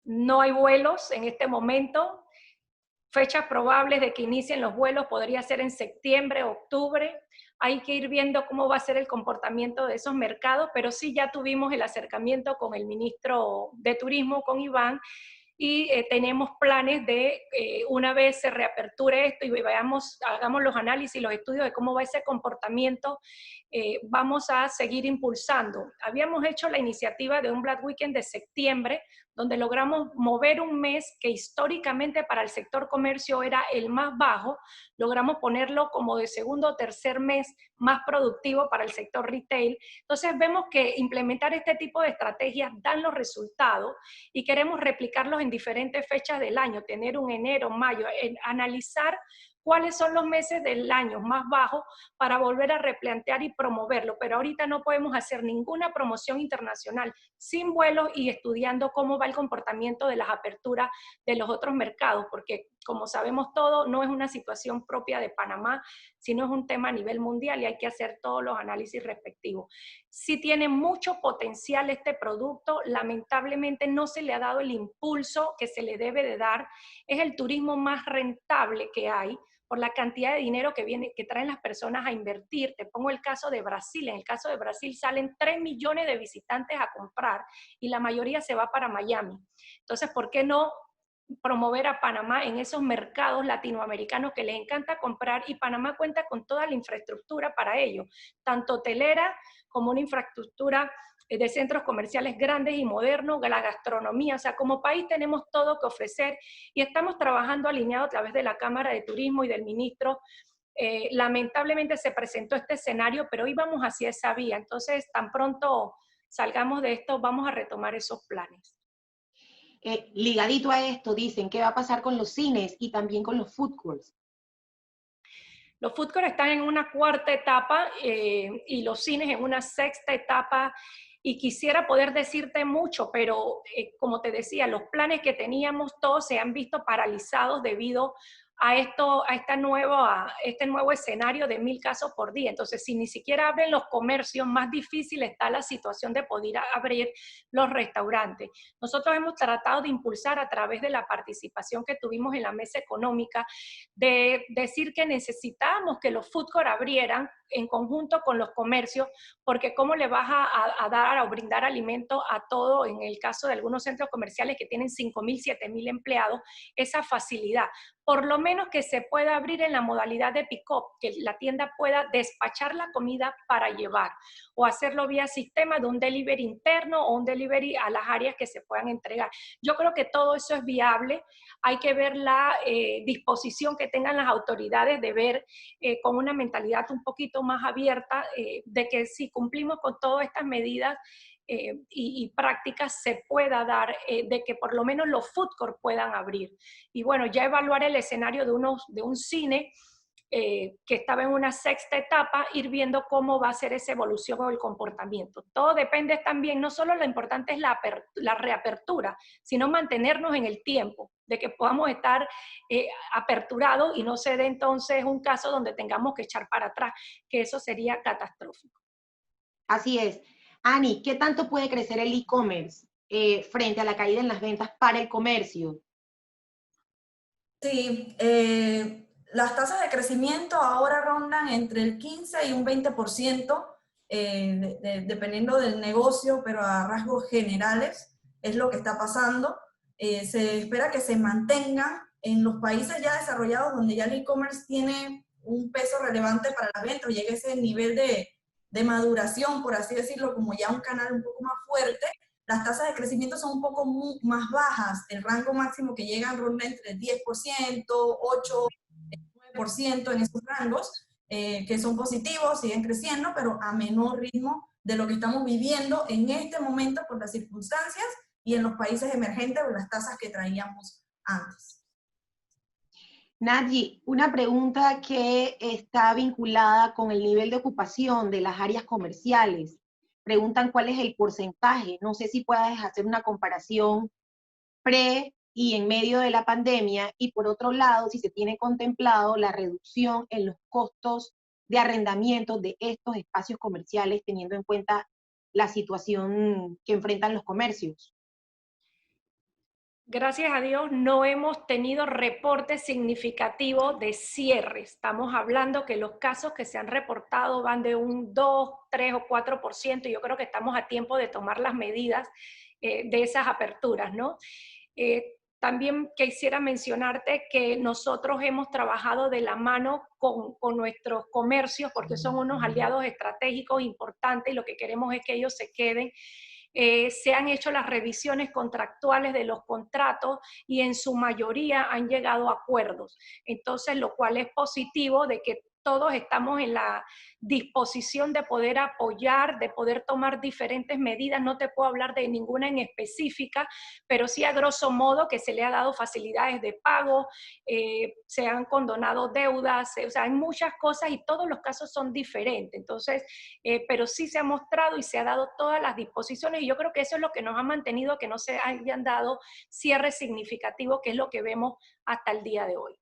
No hay vuelos en este momento. Fechas probables de que inicien los vuelos podría ser en septiembre, octubre. Hay que ir viendo cómo va a ser el comportamiento de esos mercados, pero sí ya tuvimos el acercamiento con el ministro de Turismo, con Iván, y tenemos planes de una vez se reaperture esto y veamos, hagamos los análisis, los estudios de cómo va ese comportamiento, vamos a seguir impulsando. Habíamos hecho la iniciativa de un Black Weekend de septiembre, donde logramos mover un mes que históricamente para el sector comercio era el más bajo, logramos ponerlo como de segundo o tercer mes más productivo para el sector retail. Entonces vemos que implementar este tipo de estrategias dan los resultados y queremos replicarlos en diferentes fechas del año, tener un enero, mayo, analizar cuáles son los meses del año más bajos para volver a replantear y promoverlo, pero ahorita no podemos hacer ninguna promoción internacional sin vuelos y estudiando cómo va el comportamiento de las aperturas de los otros mercados, porque como sabemos todo, no es una situación propia de Panamá, sino es un tema a nivel mundial y hay que hacer todos los análisis respectivos. Sí tiene mucho potencial este producto, lamentablemente no se le ha dado el impulso que se le debe de dar, es el turismo más rentable que hay, por la cantidad de dinero que traen las personas a invertir. Te pongo el caso de Brasil. En el caso de Brasil salen 3 millones de visitantes a comprar y la mayoría se va para Miami. Entonces, ¿por qué no promover a Panamá en esos mercados latinoamericanos que les encanta comprar? Y Panamá cuenta con toda la infraestructura para ello, tanto hotelera como una infraestructura de centros comerciales grandes y modernos, la gastronomía, o sea, como país tenemos todo que ofrecer y estamos trabajando alineado a través de la Cámara de Turismo y del ministro. Lamentablemente se presentó este escenario, pero hoy vamos hacia esa vía, entonces tan pronto salgamos de esto, vamos a retomar esos planes. Ligadito a esto, dicen, ¿qué va a pasar con los cines y también con los food courts? Los food courts están en una cuarta etapa y los cines en una sexta etapa. Y quisiera poder decirte mucho, pero como te decía, los planes que teníamos todos se han visto paralizados debido a este nuevo escenario de 1000 casos por día. Entonces, si ni siquiera abren los comercios, más difícil está la situación de poder abrir los restaurantes. Nosotros hemos tratado de impulsar a través de la participación que tuvimos en la mesa económica, de decir que necesitábamos que los food court abrieran en conjunto con los comercios, porque cómo le vas a dar o brindar alimento a todo, en el caso de algunos centros comerciales que tienen 5.000, 7.000 empleados, esa facilidad. Por lo menos que se pueda abrir en la modalidad de pick-up, que la tienda pueda despachar la comida para llevar, o hacerlo vía sistema de un delivery interno o un delivery a las áreas que se puedan entregar. Yo creo que todo eso es viable. Hay que ver la disposición que tengan las autoridades de ver con una mentalidad un poquito más abierta de que si cumplimos con todas estas medidas y prácticas se pueda dar, de que por lo menos los food court puedan abrir. Y bueno, ya evaluar el escenario de un cine que estaba en una sexta etapa, ir viendo cómo va a ser esa evolución o el comportamiento. Todo depende también, no solo lo importante es la reapertura, sino mantenernos en el tiempo, de que podamos estar aperturados y no se dé entonces un caso donde tengamos que echar para atrás, que eso sería catastrófico. Así es. Ani, ¿qué tanto puede crecer el e-commerce frente a la caída en las ventas para el comercio? Sí, las tasas de crecimiento ahora rondan entre el 15 y un 20%, dependiendo del negocio, pero a rasgos generales es lo que está pasando. Se espera que se mantengan en los países ya desarrollados donde ya el e-commerce tiene un peso relevante para las ventas, llegue a ese nivel de maduración, por así decirlo, como ya un canal un poco más fuerte. Las tasas de crecimiento son un poco más bajas, el rango máximo que llegan ronda entre el 10%, 8%, 9% en esos rangos, que son positivos, siguen creciendo, pero a menor ritmo de lo que estamos viviendo en este momento por las circunstancias y en los países emergentes o las tasas que traíamos antes. Nadji, una pregunta que está vinculada con el nivel de ocupación de las áreas comerciales. preguntan cuál es el porcentaje. No sé si puedas hacer una comparación pre y en medio de la pandemia, y por otro lado, si se tiene contemplado la reducción en los costos de arrendamiento de estos espacios comerciales, teniendo en cuenta la situación que enfrentan los comercios. Gracias a Dios no hemos tenido reportes significativos de cierre. Estamos hablando que los casos que se han reportado van de un 2, 3 o 4%, y yo creo que estamos a tiempo de tomar las medidas de esas aperturas, ¿no? También quisiera mencionarte que nosotros hemos trabajado de la mano con nuestros comercios, porque son unos aliados estratégicos importantes, y lo que queremos es que ellos se queden. Se han hecho las revisiones contractuales de los contratos y en su mayoría han llegado a acuerdos. Entonces, lo cual es positivo de que todos estamos en la disposición de poder apoyar, de poder tomar diferentes medidas. No te puedo hablar de ninguna en específica, pero sí a grosso modo que se le ha dado facilidades de pago, se han condonado deudas, o sea, hay muchas cosas y todos los casos son diferentes. Entonces, pero sí se ha mostrado y se ha dado todas las disposiciones, y yo creo que eso es lo que nos ha mantenido que no se hayan dado cierres significativos, que es lo que vemos hasta el día de hoy.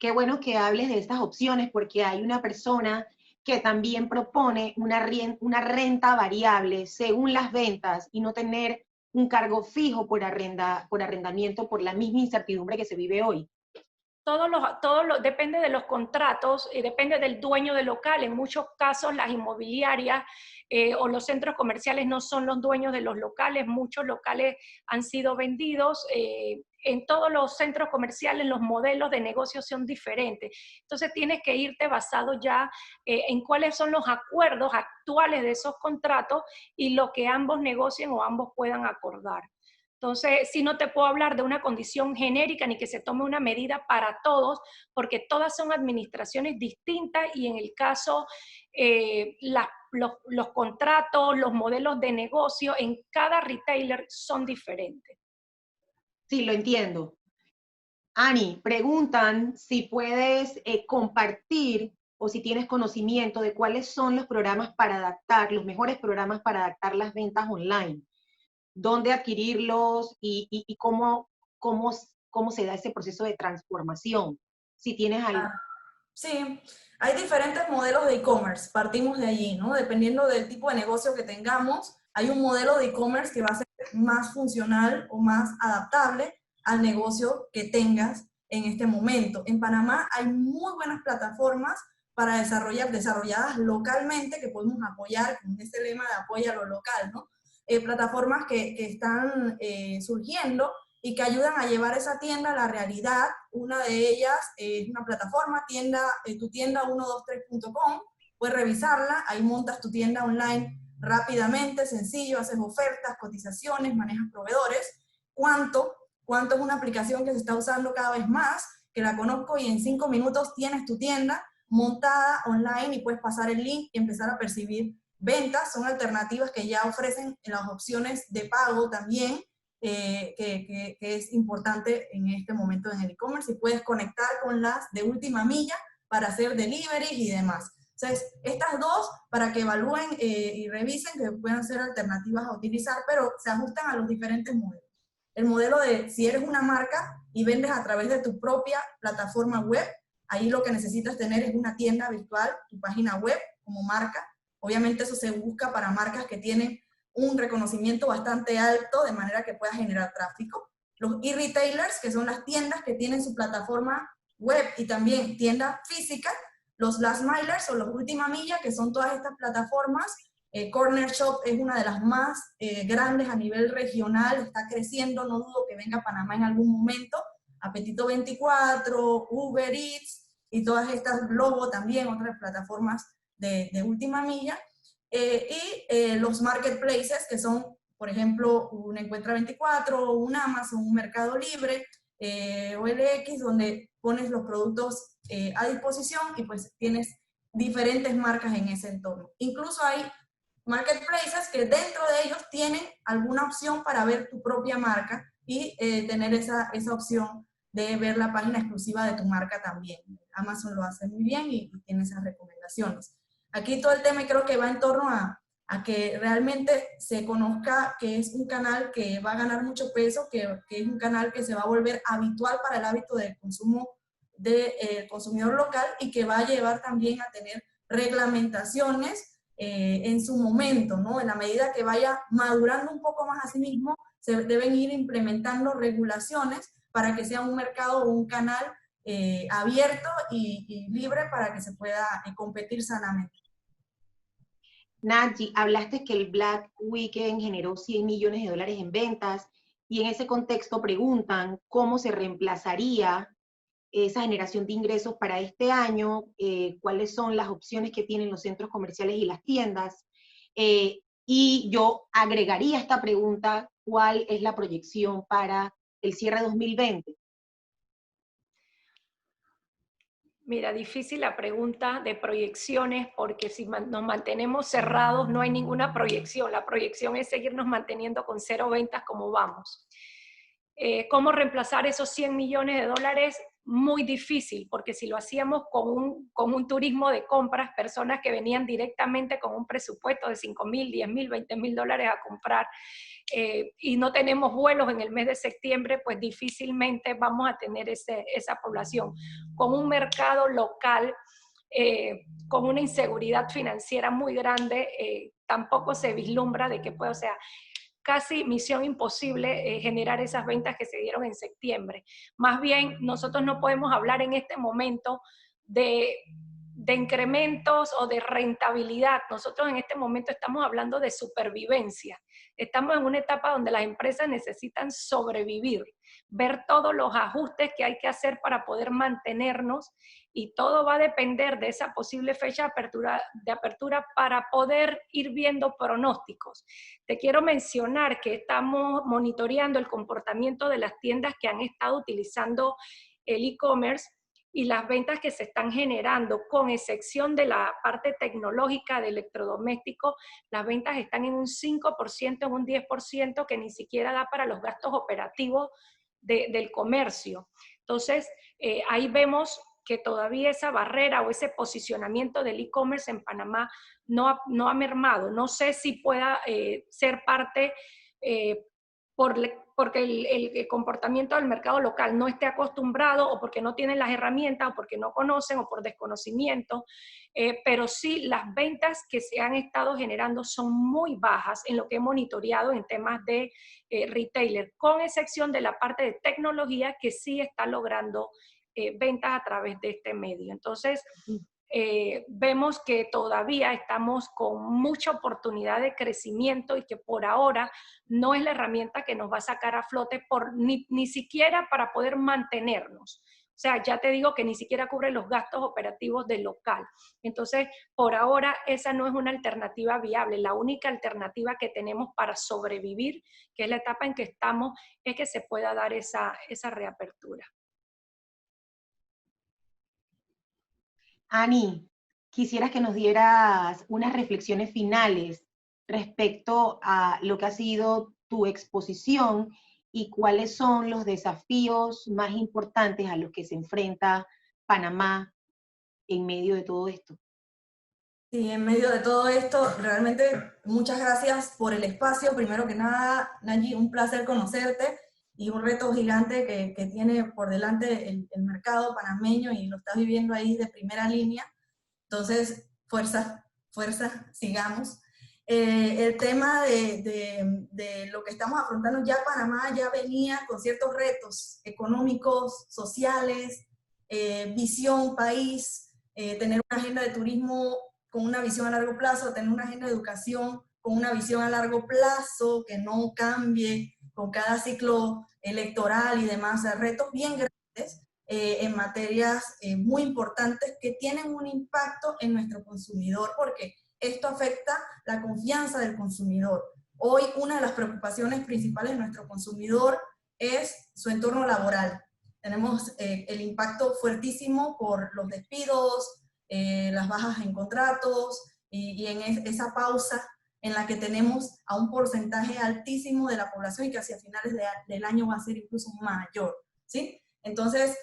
Qué bueno que hables de estas opciones, porque hay una persona que también propone una renta variable según las ventas y no tener un cargo fijo por arrendamiento por la misma incertidumbre que se vive hoy. Depende de los contratos y depende del dueño del local. En muchos casos las inmobiliarias o los centros comerciales no son los dueños de los locales. Muchos locales han sido vendidos. En todos los centros comerciales los modelos de negocio son diferentes. Entonces tienes que irte basado ya en cuáles son los acuerdos actuales de esos contratos y lo que ambos negocien o ambos puedan acordar. Entonces, sí, no te puedo hablar de una condición genérica ni que se tome una medida para todos, porque todas son administraciones distintas, y en el caso, los contratos, los modelos de negocio en cada retailer son diferentes. Sí, lo entiendo. Ani, preguntan si puedes compartir o si tienes conocimiento de cuáles son los programas para adaptar, los mejores programas para adaptar las ventas online. Dónde adquirirlos y cómo se da ese proceso de transformación. Si tienes algo. Sí, hay diferentes modelos de e-commerce, partimos de allí, ¿no? Dependiendo del tipo de negocio que tengamos, hay un modelo de e-commerce que va a ser más funcional o más adaptable al negocio que tengas en este momento. En Panamá hay muy buenas plataformas para desarrolladas localmente, que podemos apoyar con este lema de apoya lo local, ¿no? Plataformas que están surgiendo y que ayudan a llevar esa tienda a la realidad. Una de ellas es una plataforma, tutienda123.com, puedes revisarla, ahí montas tu tienda online rápidamente, sencillo, haces ofertas, cotizaciones, manejas proveedores. Cuánto es una aplicación que se está usando cada vez más, que la conozco, y en 5 minutos tienes tu tienda montada online y puedes pasar el link y empezar a percibir ventas. Son alternativas que ya ofrecen las opciones de pago también, que es importante en este momento en el e-commerce, y puedes conectar con las de última milla para hacer deliveries y demás. Entonces, estas dos, para que evalúen y revisen, que puedan ser alternativas a utilizar, pero se ajustan a los diferentes modelos. El modelo de si eres una marca y vendes a través de tu propia plataforma web, ahí lo que necesitas tener es una tienda virtual, tu página web como marca. Obviamente eso se busca para marcas que tienen un reconocimiento bastante alto, de manera que pueda generar tráfico. Los e-retailers, que son las tiendas que tienen su plataforma web y también tienda física. Los last milers o los última milla, que son todas estas plataformas. Corner Shop es una de las más grandes a nivel regional, está creciendo, no dudo que venga a Panamá en algún momento. Apetito 24, Uber Eats y todas estas, Globo también, otras plataformas de última milla. Los marketplaces, que son, por ejemplo, un Encuentra 24, un Amazon, un Mercado Libre, OLX, donde pones los productos a disposición y pues tienes diferentes marcas en ese entorno. Incluso hay marketplaces que dentro de ellos tienen alguna opción para ver tu propia marca y tener esa opción de ver la página exclusiva de tu marca también. Amazon lo hace muy bien y tiene esas recomendaciones. Aquí todo el tema creo que va en torno a a que realmente se conozca que es un canal que va a ganar mucho peso, que es un canal que se va a volver habitual para el hábito de consumo del consumidor local y que va a llevar también a tener reglamentaciones en su momento, ¿no? En la medida que vaya madurando un poco más a sí mismo, se deben ir implementando regulaciones para que sea un mercado o un canal abierto y libre para que se pueda competir sanamente. Naji, hablaste que el Black Weekend generó 100 millones de dólares en ventas y en ese contexto preguntan cómo se reemplazaría esa generación de ingresos para este año, cuáles son las opciones que tienen los centros comerciales y las tiendas. Y yo agregaría esta pregunta, ¿cuál es la proyección para el cierre 2020? Mira, difícil la pregunta de proyecciones, porque si nos mantenemos cerrados no hay ninguna proyección. La proyección es seguirnos manteniendo con cero ventas como vamos. ¿Cómo reemplazar esos 100 millones de dólares? Muy difícil, porque si lo hacíamos con un turismo de compras, personas que venían directamente con un presupuesto de 5,000, 10,000, 20,000 dólares a comprar, y no tenemos vuelos en el mes de septiembre, pues difícilmente vamos a tener esa población. Con un mercado local, con una inseguridad financiera muy grande, tampoco se vislumbra de que pueda, o sea, casi misión imposible generar esas ventas que se dieron en septiembre. Más bien, nosotros no podemos hablar en este momento de incrementos o de rentabilidad. Nosotros en este momento estamos hablando de supervivencia. Estamos en una etapa donde las empresas necesitan sobrevivir, ver todos los ajustes que hay que hacer para poder mantenernos, y todo va a depender de esa posible fecha de apertura para poder ir viendo pronósticos. Te quiero mencionar que estamos monitoreando el comportamiento de las tiendas que han estado utilizando el e-commerce y las ventas que se están generando, con excepción de la parte tecnológica de electrodomésticos. Las ventas están en un 5%, en un 10%, que ni siquiera da para los gastos operativos del comercio. Entonces, ahí vemos que todavía esa barrera o ese posicionamiento del e-commerce en Panamá no ha mermado. No sé si pueda ser parte porque el comportamiento del mercado local no esté acostumbrado, o porque no tienen las herramientas, o porque no conocen, o por desconocimiento, pero sí las ventas que se han estado generando son muy bajas en lo que he monitoreado en temas de retailer, con excepción de la parte de tecnología, que sí está logrando ventas a través de este medio. Entonces, vemos que todavía estamos con mucha oportunidad de crecimiento, y que por ahora no es la herramienta que nos va a sacar a flote ni siquiera para poder mantenernos. O sea, ya te digo que ni siquiera cubre los gastos operativos del local. Entonces, por ahora esa no es una alternativa viable. La única alternativa que tenemos para sobrevivir, que es la etapa en que estamos, es que se pueda dar esa reapertura. Ani, quisiera que nos dieras unas reflexiones finales respecto a lo que ha sido tu exposición y cuáles son los desafíos más importantes a los que se enfrenta Panamá en medio de todo esto. Sí, en medio de todo esto, realmente muchas gracias por el espacio. Primero que nada, Naji, un placer conocerte, y un reto gigante que tiene por delante el mercado panameño, y lo estás viviendo ahí de primera línea. Entonces, fuerza, fuerza, sigamos. El tema de lo que estamos afrontando, ya Panamá ya venía con ciertos retos económicos, sociales, visión país, tener una agenda de turismo con una visión a largo plazo, tener una agenda de educación con una visión a largo plazo, que no cambie con cada ciclo electoral y demás. O sea, retos bien grandes en materias muy importantes que tienen un impacto en nuestro consumidor, porque esto afecta la confianza del consumidor. Hoy una de las preocupaciones principales de nuestro consumidor es su entorno laboral. Tenemos el impacto fuertísimo por los despidos, las bajas en contratos, y en esa pausa en la que tenemos a un porcentaje altísimo de la población, y que hacia finales del año va a ser incluso mayor, ¿sí? Entonces,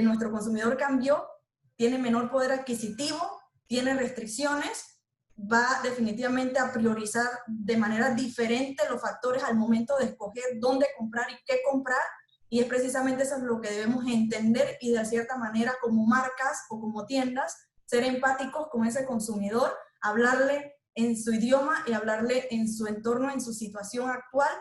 nuestro consumidor cambió, tiene menor poder adquisitivo, tiene restricciones, va definitivamente a priorizar de manera diferente los factores al momento de escoger dónde comprar y qué comprar, y es precisamente eso lo que debemos entender y de cierta manera como marcas o como tiendas ser empáticos con ese consumidor, hablarle en su idioma y hablarle en su entorno, en su situación actual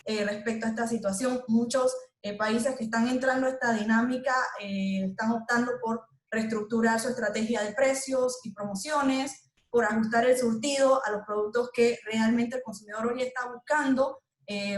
respecto a esta situación. Muchos países que están entrando a esta dinámica están optando por reestructurar su estrategia de precios y promociones, por ajustar el surtido a los productos que realmente el consumidor hoy está buscando,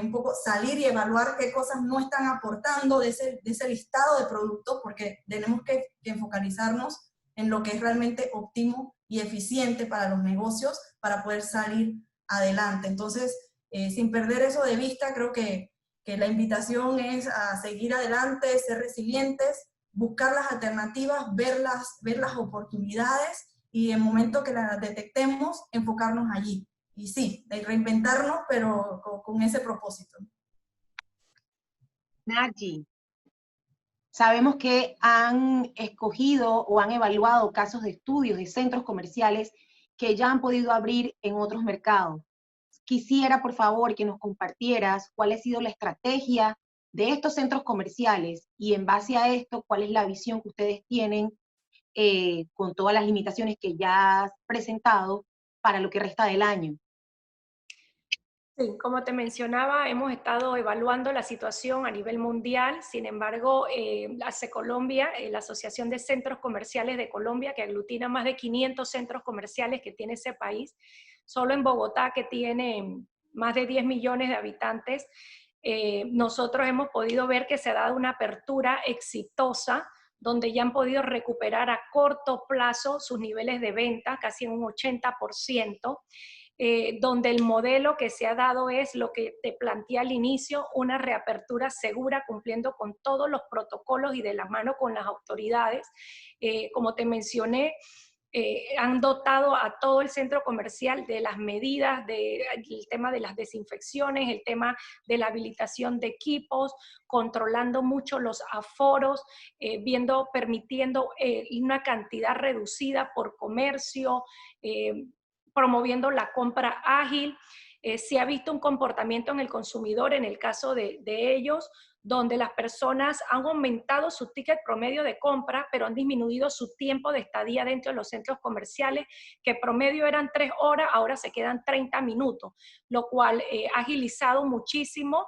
un poco salir y evaluar qué cosas no están aportando de ese listado de productos, porque tenemos que focalizarnos en lo que es realmente óptimo y eficiente para los negocios para poder salir adelante. Entonces, sin perder eso de vista, creo que la invitación es a seguir adelante, ser resilientes, buscar las alternativas, ver las oportunidades y en el momento que las detectemos, enfocarnos allí. Y sí, de reinventarnos, pero con ese propósito. Nachi, sabemos que han escogido o han evaluado casos de estudios de centros comerciales que ya han podido abrir en otros mercados. Quisiera, por favor, que nos compartieras cuál ha sido la estrategia de estos centros comerciales y en base a esto, cuál es la visión que ustedes tienen con todas las limitaciones que ya has presentado para lo que resta del año. Sí, como te mencionaba, hemos estado evaluando la situación a nivel mundial. Sin embargo, hace Colombia, la Asociación de Centros Comerciales de Colombia, que aglutina más de 500 centros comerciales que tiene ese país, solo en Bogotá, que tiene más de 10 millones de habitantes, nosotros hemos podido ver que se ha dado una apertura exitosa, donde ya han podido recuperar a corto plazo sus niveles de venta, casi en un 80%. Donde el modelo que se ha dado es lo que te planteé al inicio, una reapertura segura cumpliendo con todos los protocolos y de la mano con las autoridades. Como te mencioné, han dotado a todo el centro comercial de las medidas, del tema de las desinfecciones, el tema de la habilitación de equipos, controlando mucho los aforos, permitiendo una cantidad reducida por comercio, promoviendo la compra ágil. Se ha visto un comportamiento en el consumidor, en el caso de ellos, donde las personas han aumentado su ticket promedio de compra, pero han disminuido su tiempo de estadía dentro de los centros comerciales, que promedio eran 3 horas, ahora se quedan 30 minutos, lo cual ha agilizado muchísimo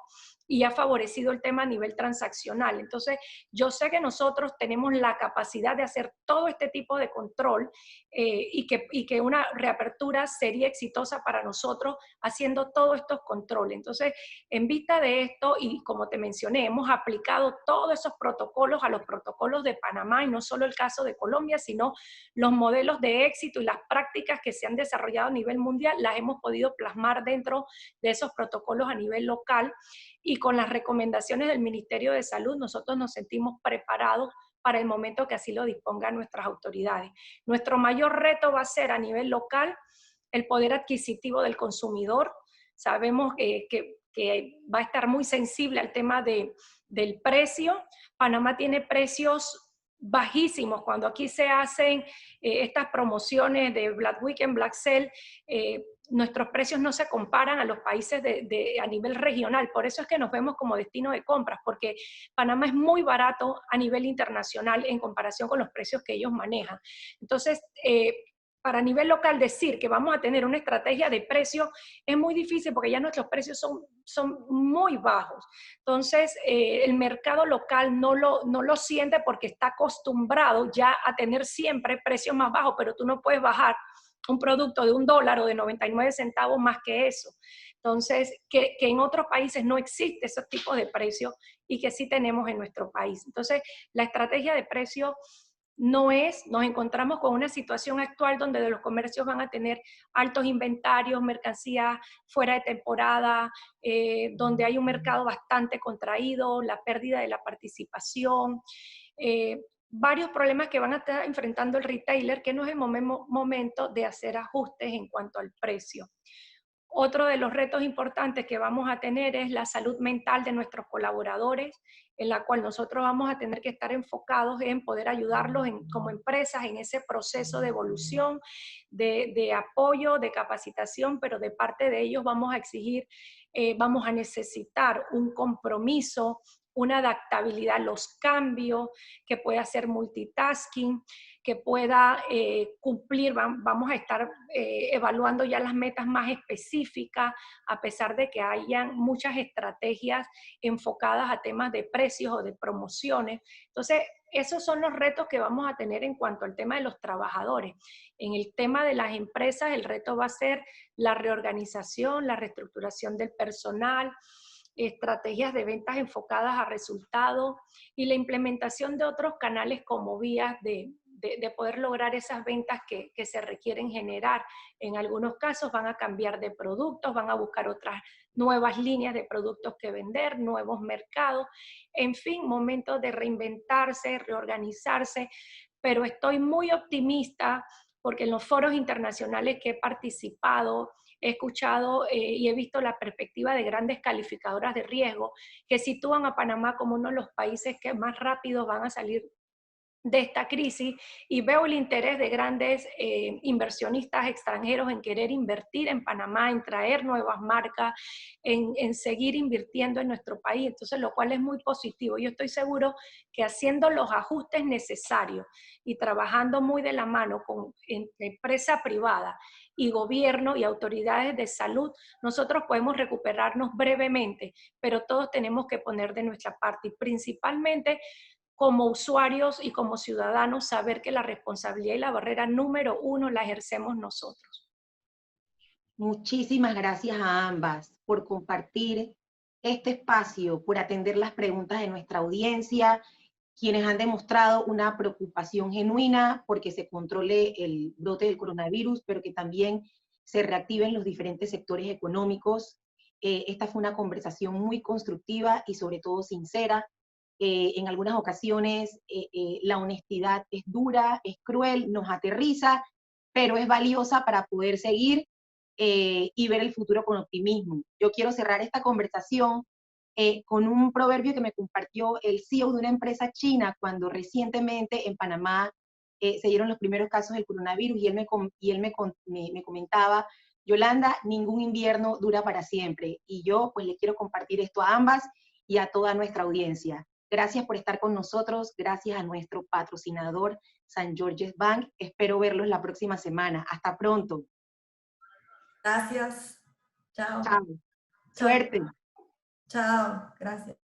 y ha favorecido el tema a nivel transaccional. Entonces, yo sé que nosotros tenemos la capacidad de hacer todo este tipo de control y que una reapertura sería exitosa para nosotros haciendo todos estos controles. Entonces, en vista de esto, y como te mencioné, hemos aplicado todos esos protocolos a los protocolos de Panamá, y no solo el caso de Colombia, sino los modelos de éxito y las prácticas que se han desarrollado a nivel mundial, las hemos podido plasmar dentro de esos protocolos a nivel local, y con las recomendaciones del Ministerio de Salud, nosotros nos sentimos preparados para el momento que así lo dispongan nuestras autoridades. Nuestro mayor reto va a ser a nivel local el poder adquisitivo del consumidor. Sabemos que va a estar muy sensible al tema del precio. Panamá tiene precios bajísimos. Cuando aquí se hacen estas promociones de Black Weekend, Black Sale, nuestros precios no se comparan a los países a nivel regional. Por eso es que nos vemos como destino de compras, porque Panamá es muy barato a nivel internacional en comparación con los precios que ellos manejan. Entonces, para nivel local decir que vamos a tener una estrategia de precio es muy difícil porque ya nuestros precios son muy bajos. Entonces, el mercado local no lo siente porque está acostumbrado ya a tener siempre precios más bajos, pero tú no puedes bajar un producto de $1 o de 99 centavos más que eso. Entonces, que en otros países no existe ese tipo de precios y que sí tenemos en nuestro país. Entonces, la estrategia de precio nos encontramos con una situación actual donde los comercios van a tener altos inventarios, mercancías fuera de temporada, donde hay un mercado bastante contraído, la pérdida de la participación, varios problemas que van a estar enfrentando el retailer, que no es el momento de hacer ajustes en cuanto al precio. Otro de los retos importantes que vamos a tener es la salud mental de nuestros colaboradores, en la cual nosotros vamos a tener que estar enfocados en poder ayudarlos como empresas en ese proceso de evolución, de apoyo, de capacitación, pero de parte de ellos vamos a exigir, vamos a necesitar un compromiso, una adaptabilidad a los cambios, que pueda hacer multitasking, que pueda cumplir, vamos a estar evaluando ya las metas más específicas, a pesar de que hayan muchas estrategias enfocadas a temas de precios o de promociones. Entonces, esos son los retos que vamos a tener en cuanto al tema de los trabajadores. En el tema de las empresas, el reto va a ser la reorganización, la reestructuración del personal, estrategias de ventas enfocadas a resultados y la implementación de otros canales como vías de poder lograr esas ventas que se requieren generar. En algunos casos van a cambiar de productos, van a buscar otras nuevas líneas de productos que vender, nuevos mercados, en fin, momentos de reinventarse, reorganizarse, pero estoy muy optimista porque en los foros internacionales que he participado, he escuchado y he visto la perspectiva de grandes calificadoras de riesgo que sitúan a Panamá como uno de los países que más rápido van a salir de esta crisis, y veo el interés de grandes inversionistas extranjeros en querer invertir en Panamá, en traer nuevas marcas, en seguir invirtiendo en nuestro país, entonces lo cual es muy positivo. Yo estoy seguro que haciendo los ajustes necesarios y trabajando muy de la mano con empresa privada y gobierno y autoridades de salud, nosotros podemos recuperarnos brevemente, pero todos tenemos que poner de nuestra parte y principalmente como usuarios y como ciudadanos saber que la responsabilidad y la barrera número uno la ejercemos nosotros. Muchísimas gracias a ambas por compartir este espacio, por atender las preguntas de nuestra audiencia, quienes han demostrado una preocupación genuina porque se controle el brote del coronavirus, pero que también se reactiven los diferentes sectores económicos. Esta fue una conversación muy constructiva y sobre todo sincera. En algunas ocasiones la honestidad es dura, es cruel, nos aterriza, pero es valiosa para poder seguir y ver el futuro con optimismo. Yo quiero cerrar esta conversación con un proverbio que me compartió el CEO de una empresa china cuando recientemente en Panamá se dieron los primeros casos del coronavirus y él me comentaba, Yolanda, ningún invierno dura para siempre. Y yo pues le quiero compartir esto a ambas y a toda nuestra audiencia. Gracias por estar con nosotros, gracias a nuestro patrocinador St. George's Bank. Espero verlos la próxima semana. Hasta pronto. Gracias. Chao. Chao. Chao. Suerte. Chao. Gracias.